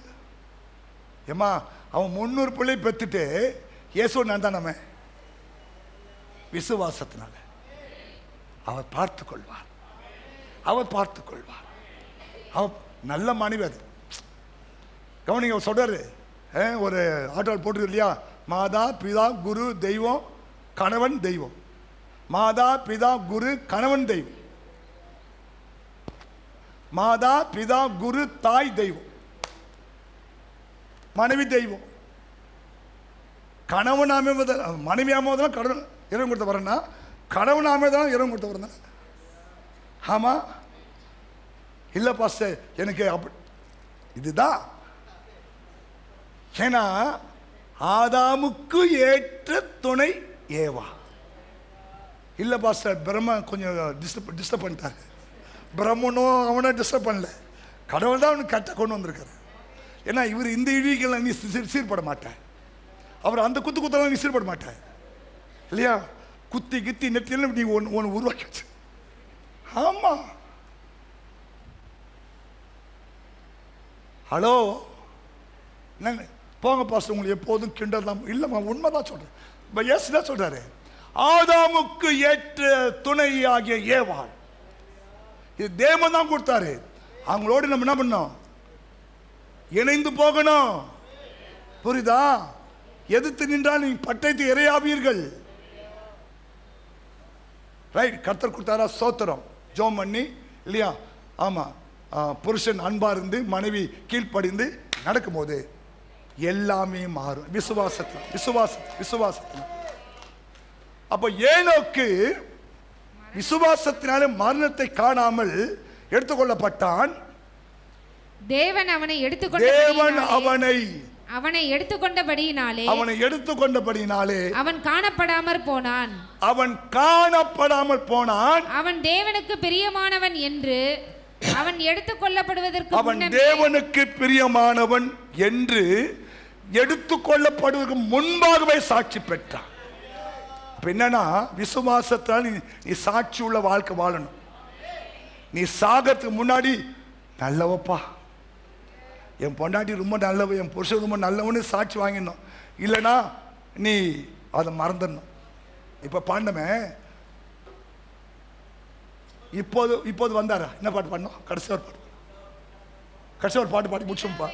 ஏமா அவன் 300 பிள்ளை பெற்றுட்டு ஏசோடு நடந்தான். நம்ம விசுவாசத்தினால அவர் பார்த்து கொள்வார், அவர் பார்த்து கொள்வார். அவர் நல்ல மனைவி. அது கவனிங்க, சொல்றாரு ஒரு ஆட்டோவில் போட்டு இல்லையா, மாதா பிதா குரு தெய்வம் கணவன் தெய்வம். மாதா பிதா குரு கணவன் தெய்வம், மாதா பிதா குரு தாய் தெய்வம், மனைவி தெய்வம். கணவன் அமைவதால் மனைவி அமைவதால் கடவுள் இறைவன் கொடுத்த வரேன்னா, கணவன் அமைவதால் இறைவன் கொடுத்த வரேன். ஆமா இல்லை பாஸ்டர் எனக்கு அப்படி இதுதான். ஏன்னா ஆதாமுக்கு ஏற்ற துணை ஏவா. இல்லை பாஸ்டர் பிரம்ம கொஞ்சம் டிஸ்டர்ப் பண்ணிட்டாங்க. பிரம்மனும் அவனை டிஸ்டர்ப் பண்ணல, கடவுள் தான் அவனுக்கு கரெக்டாக கொண்டு வந்திருக்காரு. ஏன்னா இவர் இந்த இழிகள் நீ சீர்பட மாட்டேன், அவர் அந்த குத்தெல்லாம் நீ சீர்பட மாட்டேன் இல்லையா. குத்தி கித்தி நெத்தியில் நீ ஒன்று உருவாக்கிச்சு. ஆமா ஹலோ என்னங்க போங்க பாஸ்டர், உங்களுக்கு எப்போதும் கிண்டல் தான். இல்லைம்மா உண்மைதான் சொல்றேன். எஸ் தான் சொல்றாரு, ஆதாமுக்கு ஏற்ற துணை ஆகிய ஏவாள் இது தேவன் தான் கொடுத்தாரு. அவங்களோடு நம்ம என்ன பண்ணோம்? இணைந்து போகணும். புரியுதா? எதிர்த்து நின்றால் நீ பட்டயத்தை இரையாவீர்கள். ரைட்? கர்த்தர் கொடுத்தாரா? சோத்திரம். ஜோம் பண்ணி இல்லையா? ஆமா, புருஷன் அன்பா இருந்து மனைவி கீழ்ப்படிந்து நடக்கும்போது எல்லாமே மாறும். விசுவாசத்தில். அப்ப ஏனோக்கு விசுவாசத்தினாலே மரணத்தை காணாமல் எடுத்துக்கொள்ளப்பட்டான். தேவன் அவனை எடுத்துக்கொண்டபடியினாலே அவன் காணப்படாமற் போனான். அவன் தேவனுக்கு பிரியமானவன் என்று அவன் தேவனுக்கு பிரியமானவன் என்று எடுத்துக்கொள்ளப்படுவதற்கு முன்பாகவே சாட்சி பெற்றான். என்னன்னா விசுவாசத்தால் நீ சாட்சி உள்ள வாழ்க்கை வாழணும். நீ சாகிறதுக்கு முன்னாடி நல்லவப்பா, என் பொண்டாட்டி ரொம்ப நல்லவ, என் புருஷன் ரொம்ப நல்லவன்னு சாட்சி வாங்கிடணும். இல்லைன்னா நீ அதை மறந்துடணும். இப்போ பாண்டமே இப்போது வந்தாரா? என்ன பாட்டு பாடணும்? கடைசி ஒரு பாட்டு பாடி முடிச்சோம்ப்பா.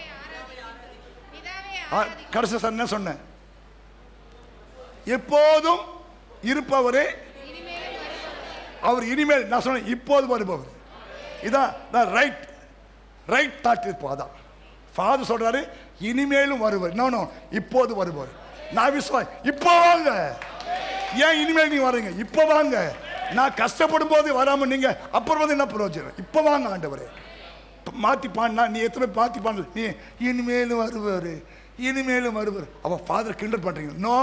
கடைசி சார் என்ன சொன்னேன்? எப்போதும் இருப்பவரே அவர் இனிமேல். நான் சொன்னேன் இப்போது வருபவர். இதான் ரைட் தாட் இருப்போம். அதான் ஃபாதர் சொல்றாரு, இனிமேலும் வருவார். இன்னும் இப்போது வருவார். நான் விசுவாசி. இப்போ வாங்க. ஏன் இனிமேல் நீங்க வரீங்க? இப்போ வாங்க. நான் கஷ்டப்படும் போது வராம நீங்க அப்புறம் வந்து என்ன பிரயோஜனம்? இப்போ வாங்க ஆண்டவரே. மாத்தி பாடினா நீ எத்தனை மாத்தி பாடல, நீ இனிமேலும் வருவார். அவன் ஃபாதர் கிண்டல் பண்றீங்க. நோ,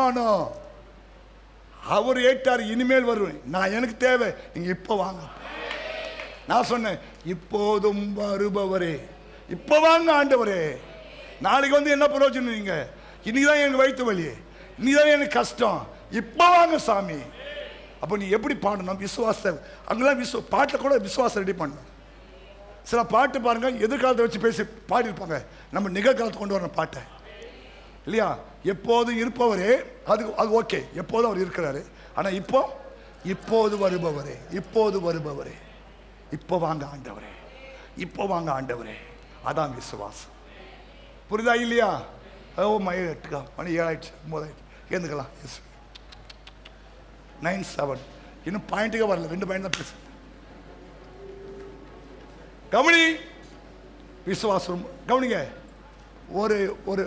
அவர் ஏற்றார், இனிமேல் வருவேன். நான் எனக்கு தேவை, நீங்க இப்போ வாங்க. நான் சொன்னேன் இப்போதும் வருபவரே, இப்போ வாங்க ஆண்டவரே. நாளைக்கு வந்து என்ன பிரயோஜனம்? நீங்க இன்னைக்குதான் எனக்கு வயிற்று வலி, இன்னைக்குதான் எனக்கு கஷ்டம், இப்போ வாங்க சாமி. அப்போ நீ எப்படி பாடணும்? விசுவாசம். அங்கெல்லாம் பாட்டில் கூட விசுவாசம் ரெடி பண்ணணும். சில பாட்டு பாருங்க, எதிர்காலத்தை வச்சு பேசி பாடியிருப்பாங்க. நம்ம நிகழ்காலத்தை கொண்டு வரணும் பாட்டை இல்லையா? எப்போதும் இருப்பவரே, அது ஓகே, எப்போதும் அவர் இருக்கிறாரு. ஆனால் இப்போது வருபவரே. இப்போ வாங்க ஆண்டவரே, இப்போ வாங்க ஆண்டவரே. அதான் விசுவாசம். புரியுதா இல்லையா? மணி 8 மணி 7 ஆயிடுச்சு, 9 ஆயிடுச்சு, ஏந்துக்கலாம். 9:07. இன்னும் பாயிண்ட்டுக்கே வரல, 2 பாயிண்ட் தான் பேசு. கவனி, விசுவாசம் கவனிங்க. ஒரு ஒரு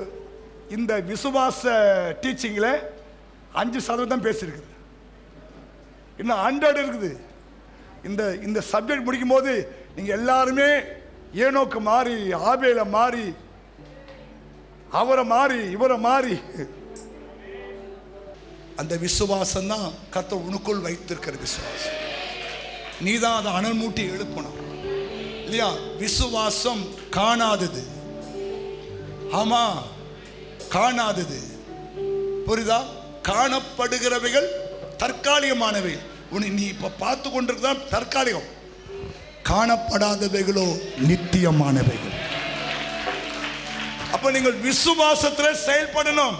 இந்த விசுவாச டீச்சிங்கில் 5% தான் பேசியிருக்குது, இன்னும் 100 இருக்குது. இந்த சப்ஜெக்ட் முடிக்கும் போது நீங்கள் எல்லாருமே ஏனோக்கு மாறி, ஆபேல மாறி, அவரை மாறி, இவரை மாறி, அந்த விசுவாசம் தான் கர்த்தர் உனக்குள் வைத்திருக்கிற விசுவாசம். நீ தான் அதை அனல் மூட்டி எழுப்பணும் இல்லையா? விசுவாசம் காணாதது. ஆமா, காணாதது. புரியுதா? காணப்படுகிறவைகள் தற்காலிகமானவை. நீ இப்ப பார்த்து கொண்டிருக்தான் தற்காலிகம். காணப்படாதவைகளோ நித்தியமானவைகள். அப்ப நீங்கள் விசுவாசத்தில் செயல்படணும்,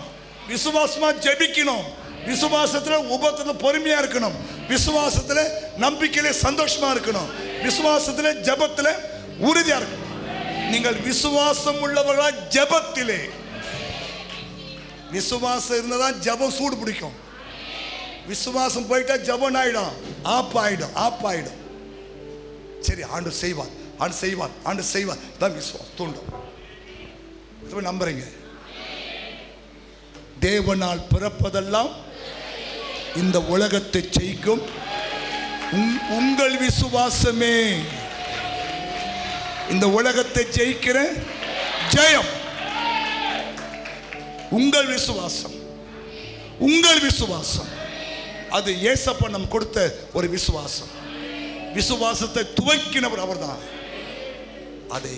விசுவாசமா ஜெபிக்கணும், விசுவாசத்தில் உபத்தில் பொறுமையா இருக்கணும், விசுவாசத்தில் நம்பிக்கையில சந்தோஷமா இருக்கணும், விசுவாசத்தில் ஜெபத்தில் உறுதியா இருக்கணும். நீங்கள் விசுவாசம் உள்ளவர்களா ஜெபத்திலே. விசுவாசம் இருந்தாதான் ஜெபம் சூடு பிடிக்கும். விசுவாசம் போயிட்டா ஜெபம் ஆயிடும், ஆப்பாயிடும். சரி, ஆண்டு செய்வார், ஆண்டு செய்வார், ஆண்டு செய்வார் தான் விசுவாசம் தூண்டும். நம்புறீங்க? தேவனால் பிறப்பதெல்லாம் இந்த உலகத்தை ஜெயிக்கும். உங்கள் விசுவாசமே இந்த உலகத்தை ஜெயிக்கிற ஜெயம். உங்கள் விசுவாசம், உங்கள் விசுவாசம். அது இயேசப்பா நம் கொடுத்த ஒரு விசுவாசம். விசுவாசத்தை துவக்கினவர் அவர்தான், அதை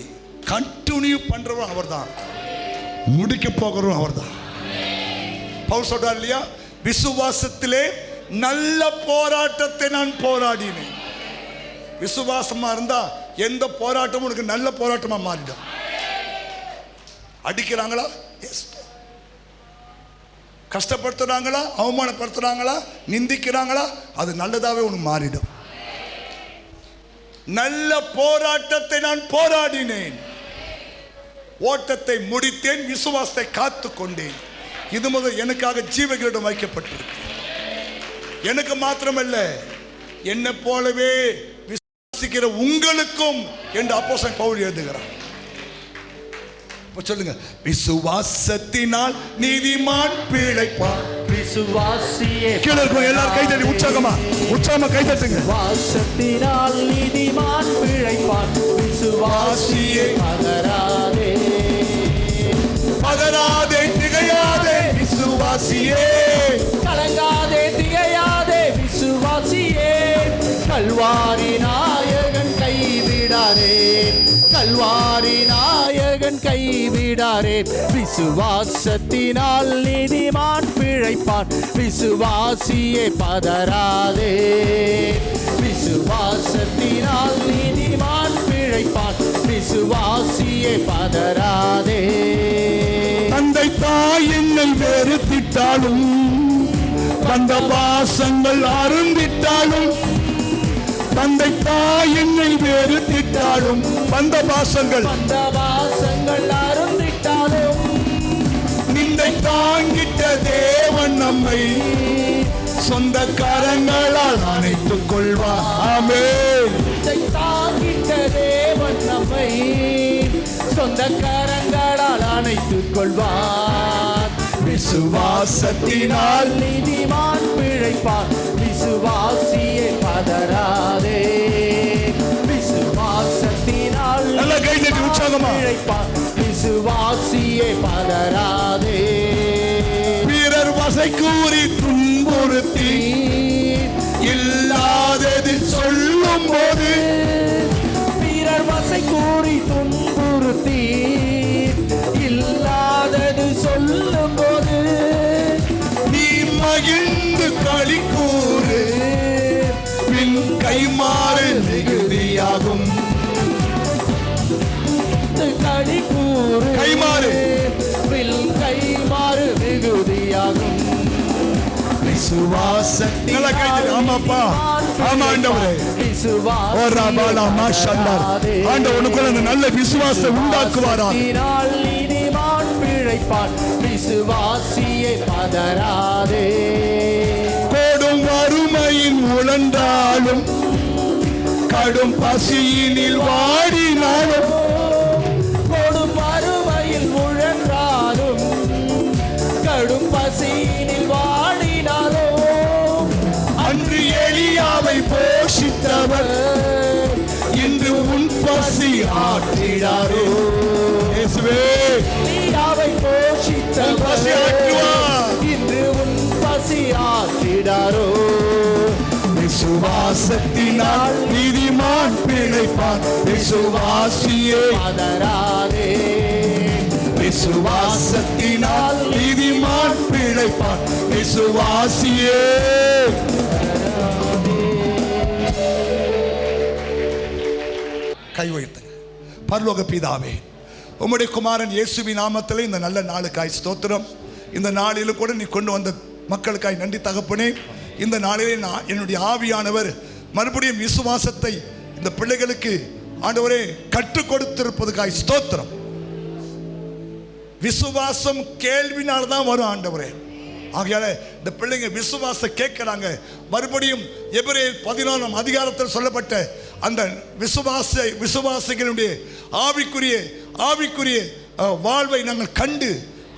கண்டினியூ பண்றவர் அவர்தான், முடிக்க போகிறவரும் அவர்தான். பவுல் சொல்றார் இல்லையா? விசுவாசத்திலே நல்ல போராட்டத்தை நான் போராடினேன். விசுவாசமா இருந்தா எந்த போராட்டமும் உனக்கு நல்ல போராட்டமா மாறிடும். அடிக்கிறாங்களா, கஷ்டப்படுத்துறாங்களா, அவமானப்படுத்துறாங்களா, நிந்திக்கிறாங்களா, அது நல்லதாவே உனக்கு மாறிடும். நல்ல போராட்டத்தை நான் போராடினேன், ஓட்டத்தை முடித்தேன், விசுவாசத்தை காத்து கொண்டேன். இது முதல் எனக்காக ஜீவங்களிடம் வைக்கப்பட்டிருக்கு. எனக்கு மாத்திரமல்ல, என்னை போலவே விசுவாசிக்கிற உங்களுக்கும் என்று அப்போஸ்தலன் பவுல் எழுதுகிறார். சொல்லுங்க, விசுவாசத்தினால் நீதிமான் பிழைப்பான். விசுவாசியே எல்லாரும் கை தட்டி உற்சாகமா கை தட்டுங்க. விசுவாசத்தினால் நீதிமான் பிழைப்பான். விசுவாசியே பதறாதே, பதறாதே, திகையாதே, விசுவாசியே கலங்காதே, திகையாதே, விசுவாசியே. கல்வாரி நாயகன் கைவிடாரே, கல்வாரி நாயகன் கைவிடாரே. விசுவாசத்தினால் நீதிமான் பிழைப்பான். விசுவாசியே பதறாதே, விசுவாசத்தினால் நீதிமான் பிழைப்பான். விசுவாசியே பதறாதே. தந்தை தாய் என்னை வெறுத்திட்டாலும், வந்த பாசங்கள் அருந்திட்டாலும், தந்தை தாய் என்னை வெறுத்திட்டாலும், வந்த பாசங்கள் அருந்திட்டாலும், நிந்தை தாங்கிட்ட தேவன் நம்மை சொந்த கரங்களால் அணைத்துக் கொள்வார். ஆமென். நிந்தை தாங்கிட்ட தேவன் நம்மை சொந்த கரங்களால் அணைத்துக் கொள்வார். விசுவாசத்தினால் நீதிமான் பிழைப்பான். விசுவாசியே பதறாதே, விசுவாசத்தினால் நல்ல கை தட்டி உற்சாகமா பிழைப்பான். விசுவாசியே பதறாதே. வீரர் வசை கூறி துன்புறுத்தி இல்லாதது சொல்லும் போது, வீரர் வசை கூறி துன்புறுத்தி இல்லாதது சொல்லும் போது, நீ மகிழ்ந்து களி கூறு, பின் கைமாறு மிகுதியாகும். களி கூறு, கைமாறு, பின் கைமாறு மிகுதியாகும். விசுவாசத்தினால் ஆமாப்பா ஆமா ஆண்டவரே. ஓ ரபாலா மாஷல்லர். ஆண்டவர் உனக்குள்ள அந்த நல்ல விசுவாசத்தை உண்டாக்குவாரா. நீதிமான் பிழைப்பான், விசுவாசியே பதறாதே. கோடும் வறுமையின் உழன்றாலும், கடும் பசியினில் வாடினாலும், கொடும் வறுமையில் முழன்றாலும், கடும் பசியினில் வாடினாலும், அன்று எலியாவை போஷித்தவர் இன்று உன் பசி ஆற்றிடாரோ. இயேசுவே, எலியாவை போஷித்தவர் பசி ஆற்றுவார். இன்று உன் பசி ஆற்றிடாரோ. விசுவாசத்தினால் நீதிமான் பிழைப்பான், விசுவாசியே பதறாதே. விசுவாசத்தினால் நீதிமான் பிழைப்பான், விசுவாசியே. கை வைத்து பரலோக பிதாவே, உம்முடைய குமாரன் இயேசுவின் நாமத்திலே இந்த நல்ல நாளுக்காய் ஸ்தோத்திரம். இந்த நாளிலும் கூட நீ கொண்டு வந்த மக்களுக்காய் நன்றி தகப்பனே. இந்த நாளிலே நான் என்னுடைய ஆவியானவர் மறுபடியும் விசுவாசத்தை இந்த பிள்ளைகளுக்கு ஆண்டவரே கற்றுக் கொடுத்திருப்பதுக்காய் ஸ்தோத்திரம். விசுவாசம் கேள்வினால தான் வரும் ஆண்டவரே. ஆகையால இந்த பிள்ளைங்க விசுவாசம் கேட்கிறாங்க. மறுபடியும் எபிரேயர் 11ஆம் அதிகாரத்தில் சொல்லப்பட்ட அந்த விசுவாசிகளுடைய ஆவிக்குரிய வாழ்வை நாங்கள் கண்டு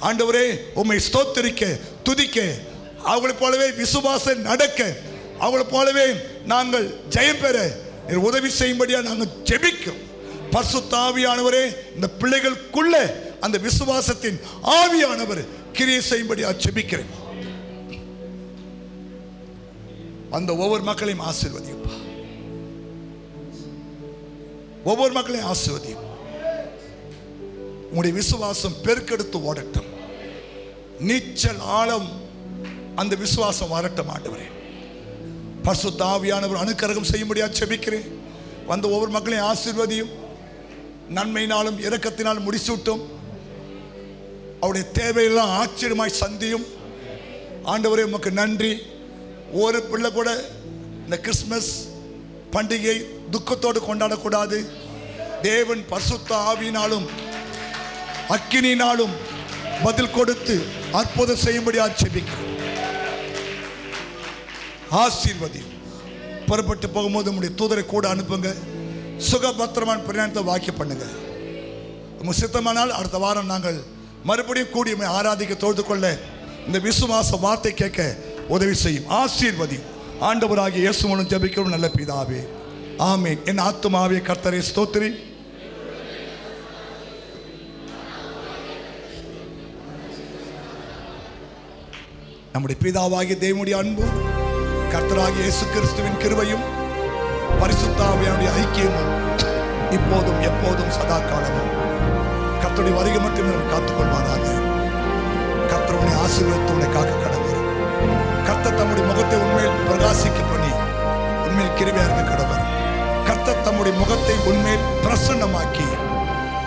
ஆண்டவரே உம்மை ஸ்தோத்திரிக்க துதிக்க, அவளைப் போலவே விசுவாசம் நடக்க, அவளைப் போலவே நாங்கள் ஜெயம் பெற உதவி செய்யும்படியா நாங்கள் ஜெபிக்கிறோம். பரிசுத்த ஆவியானவரே, இந்த பிள்ளைகளுக்குள்ள அந்த விசுவாசத்தின் ஆவியானவர் கிரியை செய்யும்படியா ஜெபிக்கிறேன். அந்த ஒவ்வொரு மக்களையும் ஆசீர்வதிப்பா, ஒவ்வொரு மக்களையும் ஆசீர்வதியும். உங்களுடைய விசுவாசம் பெருக்கெடுத்து ஓடட்டும். நீச்சல் ஆழம் அந்த விசுவாசம் வரட்டும் ஆண்டவரே. பரிசுத்த ஆவியானவர் அனுக்கிரகம் செய்யும்படியா ஜெபிக்கிறேன். வந்த ஒவ்வொரு மக்களையும் ஆசீர்வதியும். நன்மையினாலும் இரக்கத்தினாலும் முடிசூட்டும். அவருடைய தேவையெல்லாம் ஆச்சரியமாய் சந்தியும். ஆண்டவரே உமக்கு நன்றி. ஒரு பிள்ளை கூட இந்த கிறிஸ்மஸ் பண்டிகை துக்கத்தோடு கொண்டாடக்கூடாது. தேவன் பரிசுத்த ஆவியினாலும் அக்கினியினாலும் பதில் கொடுத்து அற்புதம் செய்யும்படியா ஜெபிக்கிறேன். ஆசீர்வதி. புறப்பட்டு போகும்போது உங்களுடைய தூதரை கூட அனுப்புங்க. சுகபத்திரமான பிரயாணத்தை வாக்கிய பண்ணுங்க. உங்க சித்தமானால் அடுத்த வாரம் நாங்கள் மறுபடியும் கூடி ஆராதிக்க தொழுது கொள்ள இந்த விசுவாச வார்த்தை கேட்க உதவி செய்யும். ஆசீர்வதி. ஆண்டவராகிய இயேசு மூலம் ஜெபிக்கிறோம் நல்ல பிதாவே, ஆமென். என் ஆத்துமாவே கர்த்தரை ஸ்தோத்திரி. நம்முடைய பிதாவாகிய தேவனுடைய அன்பும் கர்த்தராகிய இயேசு கிறிஸ்துவின் கிருபையும் பரிசுத்த ஆவியானுடைய ஐக்கியமும் இப்போதும் எப்போதும் சதா காலமும் கர்த்தருடைய வருகை மட்டும் நம்ம காத்துக்கொள்வாராக. கர்த்தருடைய ஆசீர்வாதத்தை உன்னை காக்க கடவுள். கர்த்தர் தம்முடைய முகத்தை உண்மையில் பிரகாசிக்க பண்ணி உண்மையில் கிருபையா இருக்க கடவுள். கர்த்தர் தம்முடைய முகத்தை உண்மையில் பிரசன்னமாக்கி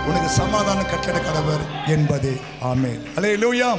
உனக்கு சமாதானம் கட்டளை கடவுள் என்பதே. ஆமென். அல்லேலூயா.